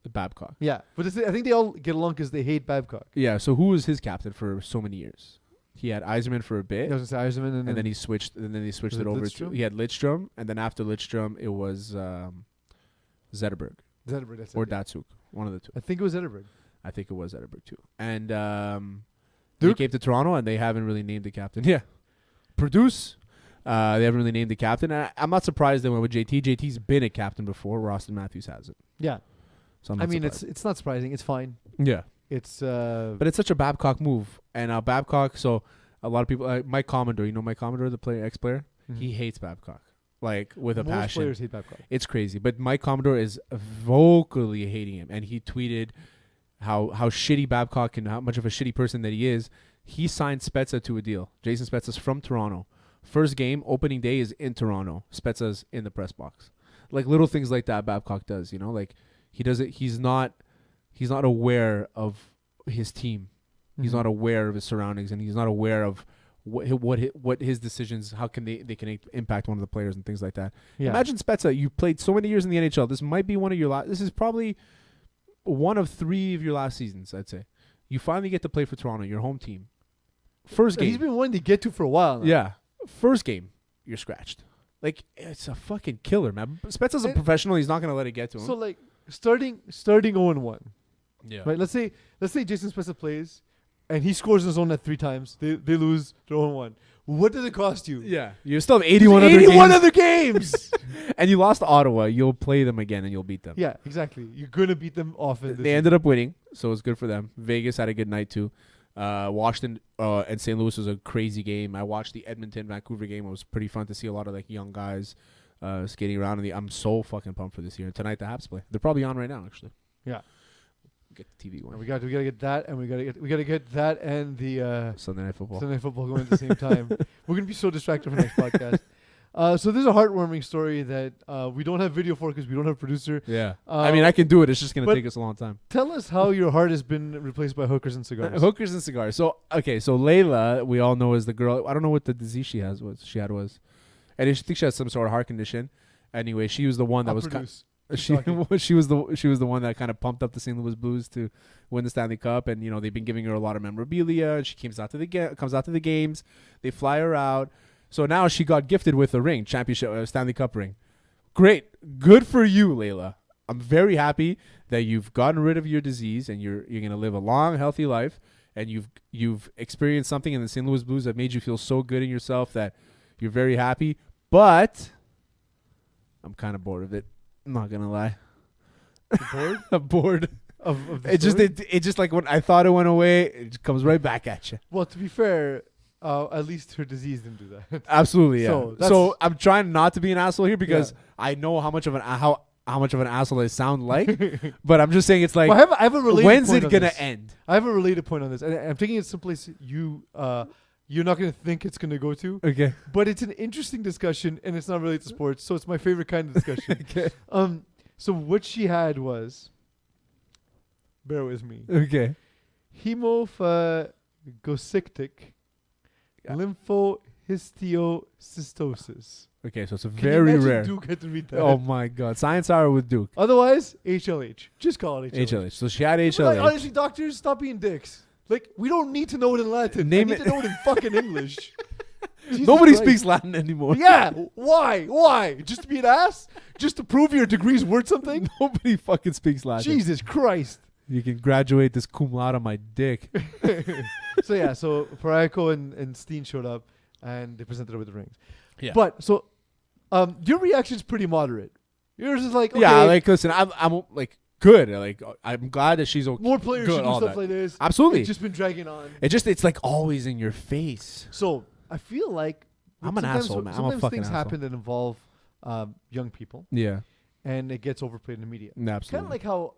The Babcock. Yeah, but I think they all get along because they hate Babcock. Yeah. So who was his captain for so many years? He had Yzerman for a bit. I was gonna say Yzerman, and then he switched. And then he switched Was it it over Lidstrom? to he had Lidstrom, and then after Lidstrom, it was Zetterberg Zetterberg. That's or it, yeah. Datsuk, one of the two. I think it was Zetterberg. I think it was Zetterberg too. And they Duke? came to Toronto, and they haven't really named the captain. Yeah, Produce. They haven't really named the captain. And I'm not surprised they went with JT. JT's been a captain before. where Austin Matthews hasn't. Yeah, So I'm I not mean surprised. it's not surprising. It's fine. Yeah. It's But it's such a Babcock move, and Babcock. So a lot of people, Mike Commodore, Mike Commodore, the ex-player, he hates Babcock, like with a most passion. players hate Babcock. It's crazy, but Mike Commodore is vocally hating him, and he tweeted how shitty Babcock and how much of a shitty person that he is. He signed Spezza to a deal. Jason Spezza's from Toronto. First game, opening day is in Toronto. Spezza's in the press box. Like little things like that Babcock does, like he does it. He's not aware of his team. He's not aware of his surroundings, and he's not aware of what his decisions. How can they can impact one of the players and things like that. Yeah. Imagine Spezza. You played so many years in the NHL. This might be one of your last. This is probably one of 3 of your last seasons. I'd say. You finally get to play for Toronto, your home team. First game. He's been wanting to get to for a while now. Yeah. First game, you're scratched. Like it's a fucking killer, man. Spezza's a And- professional. He's not gonna let it get to him. So like starting 0-1. yeah. Right. Let's say Jason Spezza plays, and he scores in his own net 3 times. They lose. They're 0-1. What does it cost you? Yeah. You still have 81 other 81 games. other games. And you lost to Ottawa. You'll play them again and you'll beat them. Yeah, exactly. You're gonna beat them often. They ended up winning, so it's good for them. Vegas had a good night too. Washington and St. Louis was a crazy game. I watched the Edmonton-Vancouver game. It was pretty fun to see a lot of like young guys skating around. I'm so fucking pumped for this year. And tonight the Habs play. They're probably on right now, actually. Yeah. get the TV going. We got to get that, and we gotta get that and the Sunday Night Football. Sunday Night Football going at the same time. We're gonna be so distracted for next podcast. So there's a heartwarming story that we don't have video for because we don't have a producer. Yeah. I mean, I can do it. It's just going to but take us a long time. Tell us how your heart has been replaced by hookers and cigars. Hookers and cigars. So, okay. So Layla, we all know is the girl. I don't know what the disease she had was. And I think she had some sort of heart condition. Anyway, she was the one that she was the one that kind of pumped up the St. Louis Blues to win the Stanley Cup, and they've been giving her a lot of memorabilia. And she comes out to the games. They fly her out. So now she got gifted with a ring, championship Stanley Cup ring. Great, good for you, Layla. I'm very happy that you've gotten rid of your disease and you're gonna live a long, healthy life, and you've experienced something in the St. Louis Blues that made you feel so good in yourself that you're very happy. But I'm kind of bored of it. I'm not gonna lie. Bored? I'm bored. Of the It story? just like when I thought it went away, it comes right back at you. Well, to be fair, at least her disease didn't do that. Absolutely, yeah. So So I'm trying not to be an asshole here because Yeah. I know how much of an asshole I sound like, but I'm just saying it's like, Well, I have a related when's point it on gonna this. end? I have a related point on this, and I'm taking it someplace you're not going to think it's going to go to, Okay. but it's an interesting discussion, and it's not related to sports, so it's my favorite kind of discussion. Okay. So what she had was, bear with me, Okay. hemophagocytic lymphohistiocytosis. Okay. So it's a Can you very imagine rare. Duke had to read that. Oh my God. Science hour with Duke. Otherwise, HLH. Just call it HLH. HLH. So she had People are HLH. like, honestly, doctors, stop being dicks. Like, we don't need to know it in Latin. Name I need it- to know it in fucking English. Jesus Nobody Christ. speaks Latin anymore. Yeah. Why? Just to be an ass? Just to prove your degree's worth something? Nobody fucking speaks Latin. Jesus Christ. You can graduate this cum laude on my dick. So yeah, so Parayko and Steen showed up and they presented her with the rings. Yeah. But so your reaction's pretty moderate. Yours is like, okay, Yeah. Like, listen, I'm like good. Like, I'm glad that she's okay. more players good, should do all stuff that. like this. Absolutely. It's just been dragging on. It's like always in your face. So I feel like I'm an sometimes- asshole, man. I'm a Sometimes fucking things asshole. happen that involve young people, Yeah. and it gets overplayed in the media. Kind Absolutely. of like how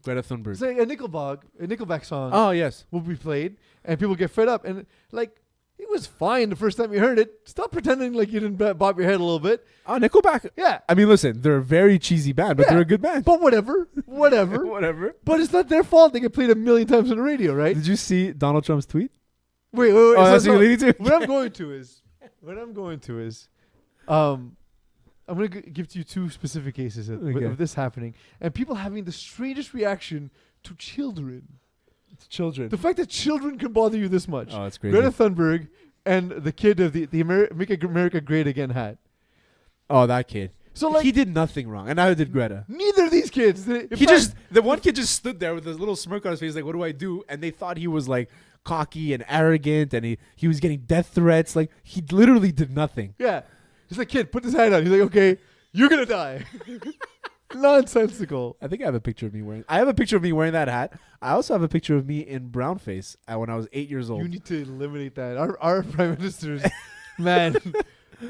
Greta Thunberg. say a Nickelback song Oh yes. will be played, and people get fed up, and like it was fine the first time you heard it. Stop pretending like you didn't bob your head a little bit. Oh, Nickelback. Yeah, I mean, listen, they're a very cheesy band, but Yeah. they're a good band. but whatever. Whatever. But it's not their fault. They get played a million times on the radio, right? Did you see Donald Trump's tweet? Wait. Oh, that's so what you're leading to? what I'm going to is, I'm going to give to you two specific cases Okay. of this happening, and people having the strangest reaction to children. It's children. The fact that children can bother you this much. Oh, that's crazy. Greta Thunberg and the kid of the Make America Great Again hat. Oh, that kid. So like He did nothing wrong, and neither did Greta. neither of these kids. The one kid just stood there with his little smirk on his face, like, "What do I do?" And they thought he was like cocky and arrogant, and he was getting death threats. Like, he literally did nothing. Yeah. He's like, kid, put this hat on. He's like, okay, you're gonna die. Nonsensical. I think I have a picture of me wearing. I have a picture of me wearing that hat. I also have a picture of me in brown face when I was 8 years old. You need to eliminate that. Our prime minister's man.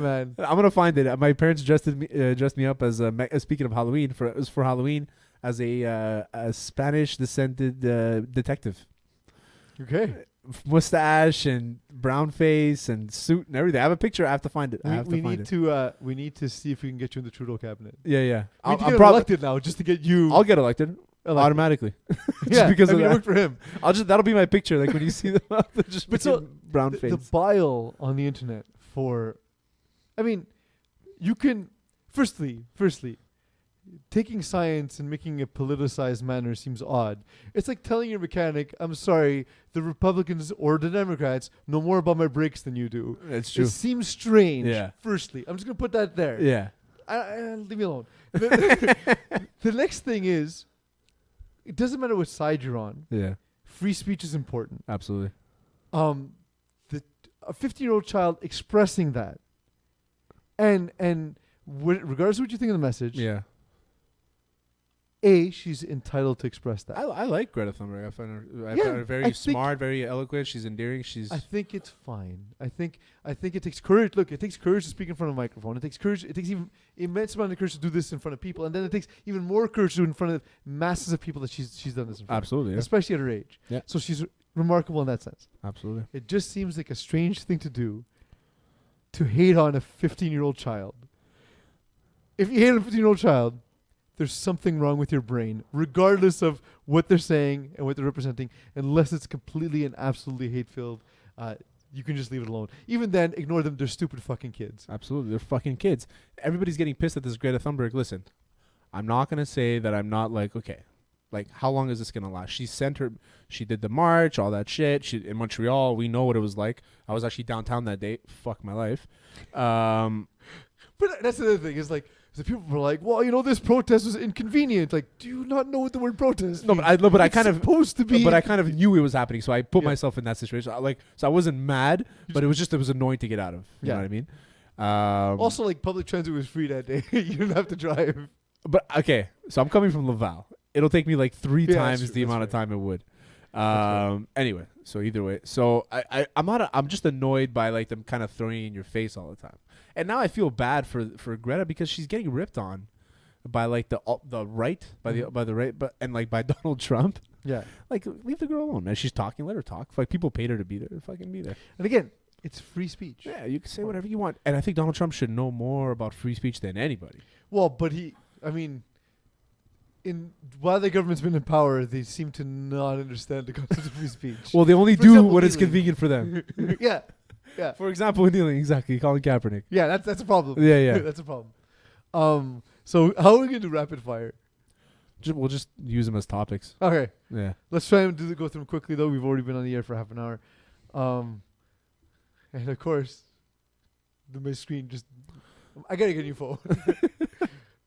I'm gonna find it. My parents dressed me up as speaking of Halloween it was for Halloween as a Spanish descended detective. Okay. Mustache and brown face and suit and everything. I have a picture. I have to find it. We need to see if we can get you in the Trudeau cabinet. Yeah, yeah. We need to get elected now just to get you. I'll get elected automatically. yeah, because I of mean, it that. worked for him. That'll be my picture. Like when you see them, just But so, brown The face. bile on the internet for, I mean, you can firstly taking science and making it politicized manner seems odd. It's like telling your mechanic, I'm sorry, the Republicans or the Democrats know more about my brakes than you do. It's true. It seems strange. Yeah. Firstly, I'm just gonna put that there. Yeah. Leave me alone. The next thing is, it doesn't matter what side you're on. Yeah. Free speech is important. Absolutely. A 15-year-old child expressing that, and regardless of what you think of the message, Yeah. she's entitled to express that. I like Greta Thunberg. I find her I very think- smart, very eloquent. She's endearing. She's I think it's fine. I think it takes courage. Look, it takes courage to speak in front of a microphone. It takes courage. It takes even immense amount of courage to do this in front of people, and then it takes even more courage to do it in front of masses of people that she's done this in front absolutely, of, yeah. especially at her age. Yeah. So she's remarkable in that sense. Absolutely. It just seems like a strange thing to do, to hate on a 15-year-old child. If you hate on a 15-year-old child, there's something wrong with your brain, regardless of what they're saying and what they're representing, unless it's completely and absolutely hate-filled. You can just leave it alone. Even then, ignore them. They're stupid fucking kids. Absolutely. They're fucking kids. Everybody's getting pissed at this Greta Thunberg. Listen, I'm not going to say that I'm not like, okay, like how long is this going to last? She did the march, all that shit. In Montreal, we know what it was like. I was actually downtown that day. Fuck my life. But that's the other thing, is like, the people were like, well, this protest was inconvenient. Like, do you not know what the word protest No, means? but I It's kind of supposed to be. But I kind of knew it was happening, so I put Yeah. myself in that situation. So I wasn't mad, but it was annoying to get out of. You know what I mean? Also, like, public transit was free that day. You didn't have to drive. But okay, so I'm coming from Laval. It'll take me like 3 Yeah, times that's the true, amount that's of time it would. right. Anyway, so either way, so I'm just annoyed by like them kind of throwing it in your face all the time. And now I feel bad for Greta because she's getting ripped on by like the right, by the right, but and like by Donald Trump. Yeah. Like, leave the girl alone, man. She's talking, let her talk. Like, people paid her to be there, fucking be there. And again, it's free speech. Yeah, you can say whatever you want. And I think Donald Trump should know more about free speech than anybody. Well, but while the government's been in power, they seem to not understand the concept of free speech. Well, they only For do example, what is kneeling. convenient for them. Yeah. Yeah. For example, kneeling, exactly. Colin Kaepernick. Yeah, that's a problem. Yeah, yeah. That's a problem. So how are we gonna do rapid fire? We'll just use them as topics. Okay. Yeah. Let's try and go through them quickly, though. We've already been on the air for half an hour. And of course, my screen just... I gotta get a new phone.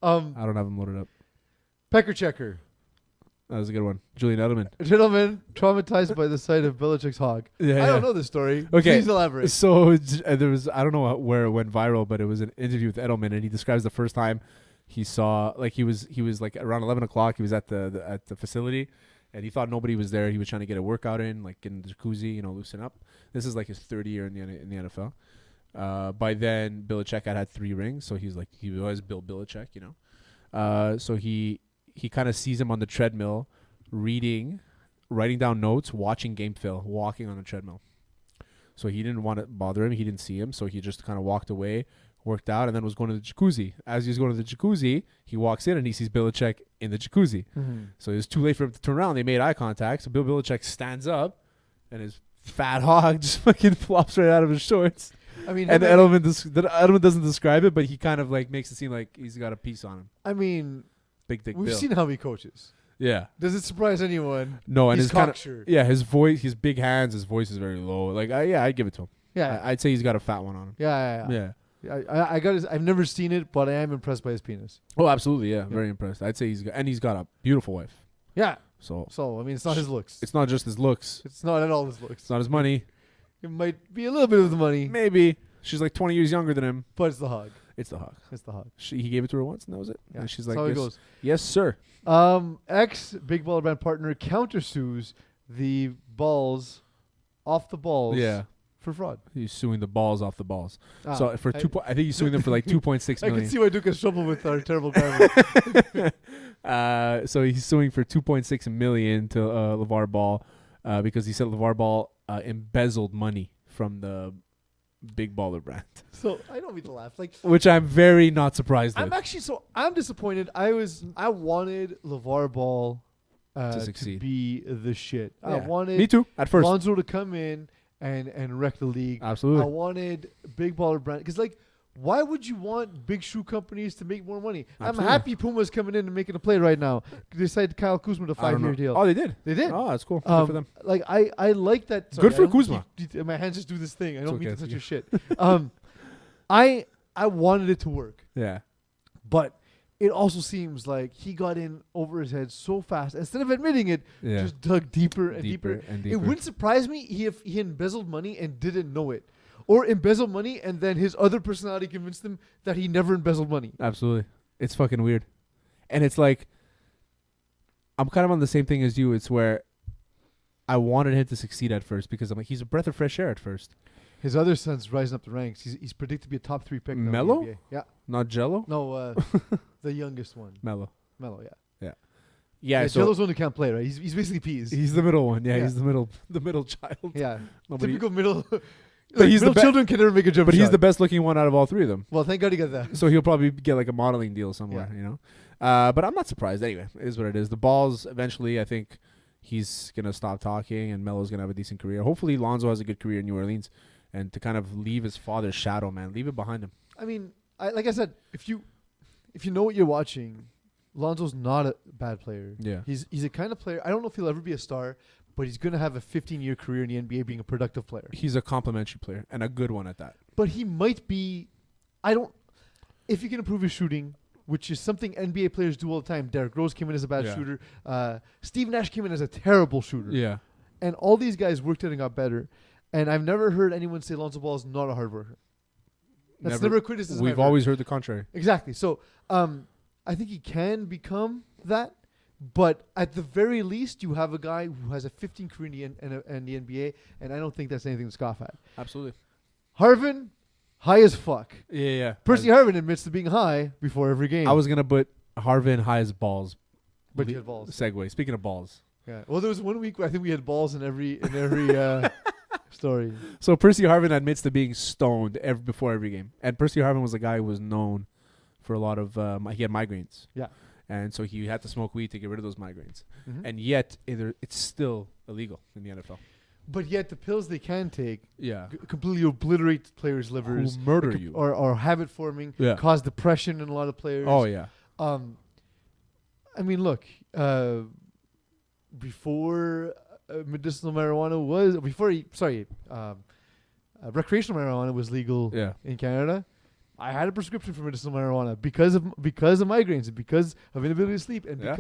I don't have them loaded up. Pecker checker. That was a good one. Julian Edelman. A gentleman traumatized by the sight of Belichick's hog. Yeah, I don't know this story. Okay. Please elaborate. So there was, I don't know where it went viral, but it was an interview with Edelman, and he describes the first time he saw, like, he was like around 11 o'clock. He was at the facility, and he thought nobody was there. He was trying to get a workout in, like in the jacuzzi, loosen up. This is like his third year in the NFL. By then, Belichick had 3 rings, so he's like, he was Bill Belichick, So he kind of sees him on the treadmill, writing down notes, watching game film, walking on the treadmill. So he didn't want to bother him. He didn't see him, so he just kind of walked away, worked out, and then was going to the jacuzzi. As he was going to the jacuzzi, he walks in and he sees Belichick in the jacuzzi. Mm-hmm. So it was too late for him to turn around. They made eye contact. So Bill Belichick stands up, and his fat hog just fucking flops right out of his shorts. I mean, And Edelman doesn't describe it, but he kind of like makes it seem like he's got a piece on him. I mean, Big dick we've Bill. seen how he coaches. Yeah. Does it surprise anyone? No, and He's his kind of cocksured. his voice, his big hands, his voice is very low. Like I'd give it to him. Yeah. I'd say he's got a fat one on him. Yeah. Yeah. I got. I've never seen it, but I am impressed by his penis. Oh, absolutely. Yeah. Very impressed. I'd say he's got a beautiful wife. Yeah. So So I mean, it's not his looks. it's not just his looks. It's not at all his looks. It's not his money. It might be a little bit of the money, Maybe she's like 20 years younger than him. but it's the hog. It's the hog. It's the hog. He gave it to her once, and that was it. Yeah. And she's That's like, how it yes, goes. yes, sir. Ex Big Baller Brand partner countersues the balls off the balls. Yeah. For fraud. He's suing the balls off the balls. Ah, So for I think he's suing them for like 2.6 I can million. see why Duke has trouble with our terrible grammar. So he's suing for 2.6 million to Lavar Ball because he said Lavar Ball embezzled money from the Big Baller Brand, So I don't mean to laugh. Like, which I'm very not surprised I'm with. actually I'm disappointed. I wanted LeVar Ball to succeed. be the shit. I Yeah. wanted Me too. At first, Lonzo to come in and wreck the league. absolutely. I wanted Big Baller Brand because, like, why would you want big shoe companies to make more money? Absolutely. I'm happy Puma's coming in and making a play right now. They signed Kyle Kuzma to I don't 5-year know. deal. Oh, they did. They did. Oh, that's cool. Good for them. Like I like that. Good I for don't Kuzma. keep- my hands just do this thing. I don't okay, mean to it's touch okay. your shit. I wanted it to work, Yeah. but it also seems like he got in over his head so fast. Instead of admitting it, Yeah. just dug deeper and deeper. and It deeper. wouldn't surprise me if he embezzled money and didn't know it, or embezzled money and then his other personality convinced him that he never embezzled money. Absolutely. It's fucking weird. And it's like, I'm kind of on the same thing as you. It's where I wanted him to succeed at first because I'm like, he's a breath of fresh air at first. His other son's rising up the ranks. He's predicted to be a top 3 pick. now in the Melo? NBA. Yeah. Not Jello? No, the youngest one. Melo. Melo, yeah. Yeah, so Jello's one who can't play, right? He's basically Peeze. he's the middle one. Yeah, Yeah. he's the middle child. Yeah. Nobody, Typical middle. But he's the middle children can never make a jump but shot. he's the best looking one out of all three of them. Well, thank God he got that. So he'll probably get like a modeling deal somewhere, Yeah. you know. But I'm not surprised. Anyway, it is what it is. The Balls eventually, I think he's gonna stop talking, and Melo's gonna have a decent career. Hopefully, Lonzo has a good career in New Orleans, and to kind of leave his father's shadow, man, leave it behind him. I mean, like I said, if you know what you're watching, Lonzo's not a bad player. Yeah. He's a kind of player. I don't know if he'll ever be a star, but he's going to have a 15-year career in the NBA being a productive player. He's a complimentary player and a good one at that. But he might be. If he can improve his shooting, which is something NBA players do all the time. Derrick Rose came in as a bad Yeah. shooter. Steve Nash came in as a terrible shooter. Yeah. And all these guys worked it and got better. And I've never heard anyone say Lonzo Ball is not a hard worker. That's never a criticism. We've always heard the contrary. Exactly. So I think he can become that. But at the very least, you have a guy who has a 15 career in the NBA, and I don't think that's anything to scoff at. Absolutely. Harvin, high as fuck. Yeah. Percy Harvin admits to being high before every game. I was gonna put Harvin high as balls. But he had balls. Segue. Speaking of balls. Yeah. Well, there was 1 week where I think we had balls in every story. So Percy Harvin admits to being stoned before every game, and Percy Harvin was a guy who was known for a lot of he had migraines. Yeah. And so he had to smoke weed to get rid of those migraines, Mhm. and yet it's still illegal in the NFL. But yet the pills they can take Yeah. completely obliterate players' livers. Who murder like, you. Or habit forming. Yeah. Cause depression in a lot of players. Oh yeah. I mean, look, before medicinal marijuana was recreational marijuana was legal Yeah. in Canada. I had a prescription for medicinal marijuana because of migraines and because of inability to sleep and Yeah.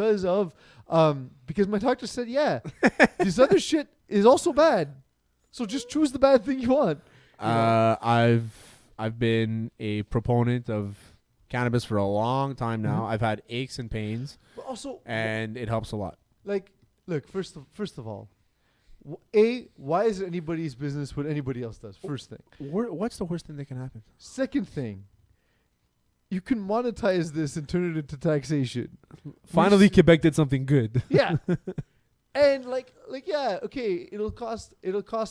because my doctor said, yeah, this other shit is also bad. So just choose the bad thing you want. You know? I've been a proponent of cannabis for a long time now. Mhm. I've had aches and pains, But also, and it helps a lot. like, look, first of all, why is it anybody's business what anybody else does? First thing. What's the worst thing that can happen? Second thing, you can monetize this and turn it into taxation. Finally, Quebec did something good. Yeah. And yeah, okay, it'll cost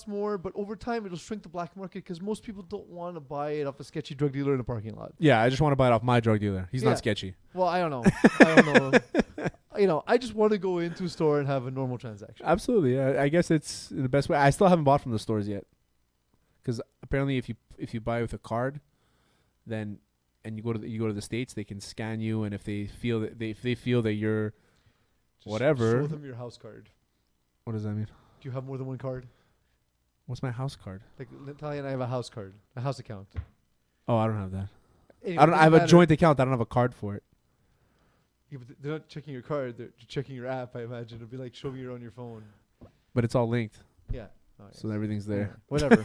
more, but over time it'll shrink the black market because most people don't want to buy it off a sketchy drug dealer in a parking lot. Yeah, I just want to buy it off my drug dealer. He's Yeah. not sketchy. Well, I don't know. I just want to go into a store and have a normal transaction. Absolutely. Yeah, I guess it's the best way. I still haven't bought from the stores yet, because apparently, if you buy with a card, then and you go to the States, they can scan you, and if they feel that you're Just whatever. Show them your house card. What does that mean? Do you have more than one card? What's my house card? Like Natalia and I have a house card, a house account. Oh, I don't have that. Anyway, I have doesn't a matter. joint account. I don't have a card for it. Yeah, but they're not checking your card. They're checking your app. I imagine it'll be like showing you on your phone. But it's all linked, Yeah. Oh, yeah. so everything's there. Yeah, whatever.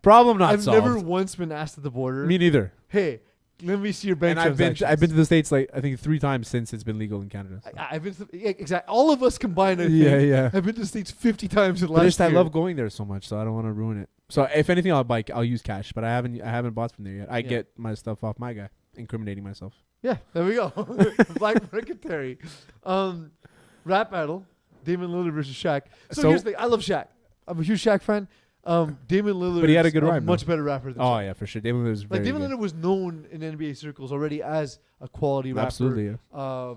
Problem not I've solved. never once been asked at the border. Me neither. Hey, let me see your bank And I've been transactions. to the States like I think 3 times since it's been legal in Canada. So. I've been to, yeah, exactly. All of us combined. I think, Yeah. I've been to the States 50 times in the But last I year. love going there so much, so I don't want to ruin it. So if anything, I'll use cash, but I haven't bought from there yet. I Yeah. get my stuff off my guy, incriminating myself. Yeah, there we go. Black Market Terry. Rap battle. Damon Lillard versus Shaq. So here's the thing. I love Shaq. I'm a huge Shaq fan. Damon Lillard But he had a is good rhyme, much though. better rapper than Oh Shaq. yeah, for sure. Damon was very Like Damon good. Lillard was known in NBA circles already as a quality rapper. Absolutely. Yeah.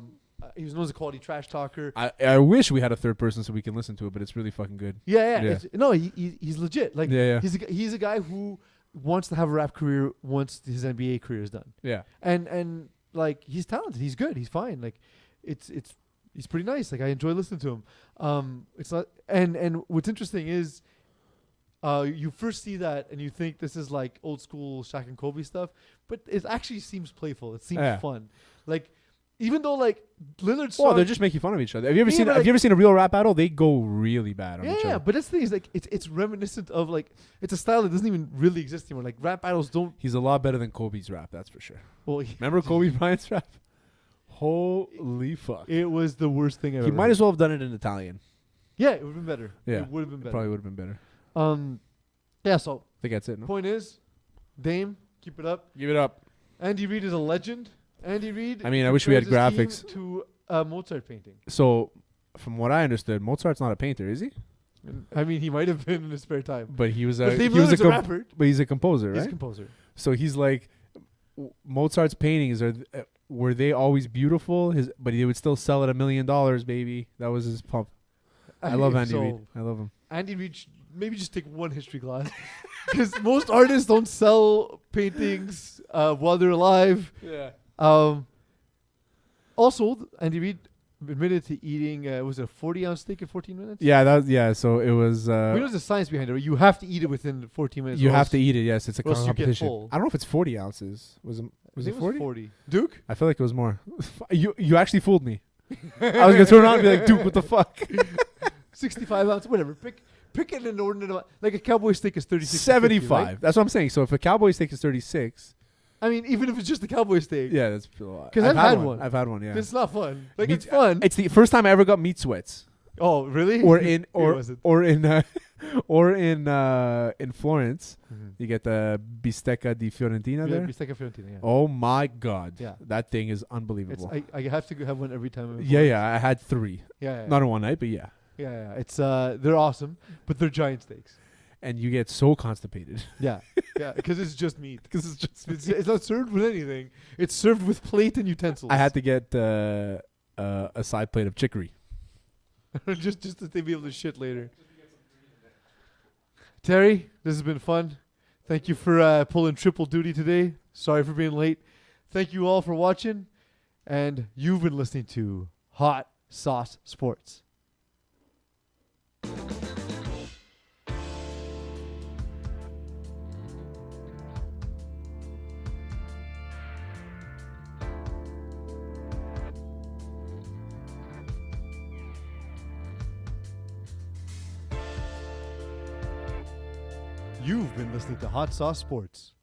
He was known as a quality trash talker. I wish we had a third person so we can listen to it, but it's really fucking good. Yeah. Yeah. No, he's legit. Like Yeah. he's a guy who wants to have a rap career once his NBA career is done. Yeah. And like he's talented. He's good. He's fine. Like he's pretty nice. Like I enjoy listening to him. It's not and what's interesting is you first see that and you think this is like old school Shaq and Kobe stuff, but it actually seems playful. It seems Yeah. fun. Like even though like Lillard's Well, song, they're just making fun of each other. Have you ever Yeah, seen? but, Have like- you ever seen a real rap battle? They go really bad on each yeah, other. but that's the thing is like it's reminiscent of like it's a style that doesn't even really exist anymore. Like rap battles don't. He's a lot better than Kobe's rap. That's for sure. Well, Remember Kobe Bryant's rap? Holy Holy fuck. It was the worst thing I've He ever might heard. as well have done it in Italian. Yeah, it would have been better. Yeah. It would have been better. Probably would have been better. Yeah, so I think that's it, no? point is, Dame, keep it up. Give it up. Andy Reid is a legend. Andy Reid. I mean, I wish we had compares his graphics. team to a Mozart painting. So, from what I understood, Mozart's not a painter, is he? I mean, he might have been in his spare time. But he was a But Dave he was Lillard's a rapper. but he's a composer, He's a right? composer. So he's like Mozart's paintings were they always beautiful? But he would still sell at $1 million, baby. That was his pump. I love Andy Reid. I love him. Andy Reid maybe just take one history class, because most artists don't sell paintings while they're alive. Yeah. Also, Andy Reid admitted to eating was it a 40-ounce steak in 14 minutes? Yeah, so it was We know there's a science behind it. Right? You have to eat it within 14 minutes. you or have else- to eat it, yes. It's a or else you get competition. full. I don't know if it's 40 ounces. Was I it think 40? 40. Duke? I feel like it was more. You actually fooled me. I was gonna turn around and be like, Duke, what the fuck? 65 ounce, whatever. Pick an inordinate amount. Like a cowboy steak is 36. to 50, 75. right? That's what I'm saying. So if a cowboy steak is 36, I mean, even if it's just a cowboy steak. yeah, that's a lot. 'Cause I've had one. I've had one. Yeah, It's not fun. Like, Meat- it's fun. It's the first time I ever got meat sweats. Oh, really? Or in Here was it? in Florence, you get the bistecca di Fiorentina there. Bistecca Fiorentina, yeah. Oh my god, Yeah. that thing is It's, unbelievable. I have to have one every time. I'm in Yeah, Florence. I had 3, Yeah. not in one night, but yeah. Yeah. It's they're awesome, but they're giant steaks. And you get so constipated Yeah. Yeah, because it's just meat. because it's just. It's not served with anything. It's served with plate and utensils. I had to get a side plate of chicory. just to be able to shit later. Terry, this has been fun. Thank you for pulling triple duty today. Sorry for being late. Thank you all for watching. And you've been listening to Hot Sauce Sports. You've been listening to Hot Sauce Sports.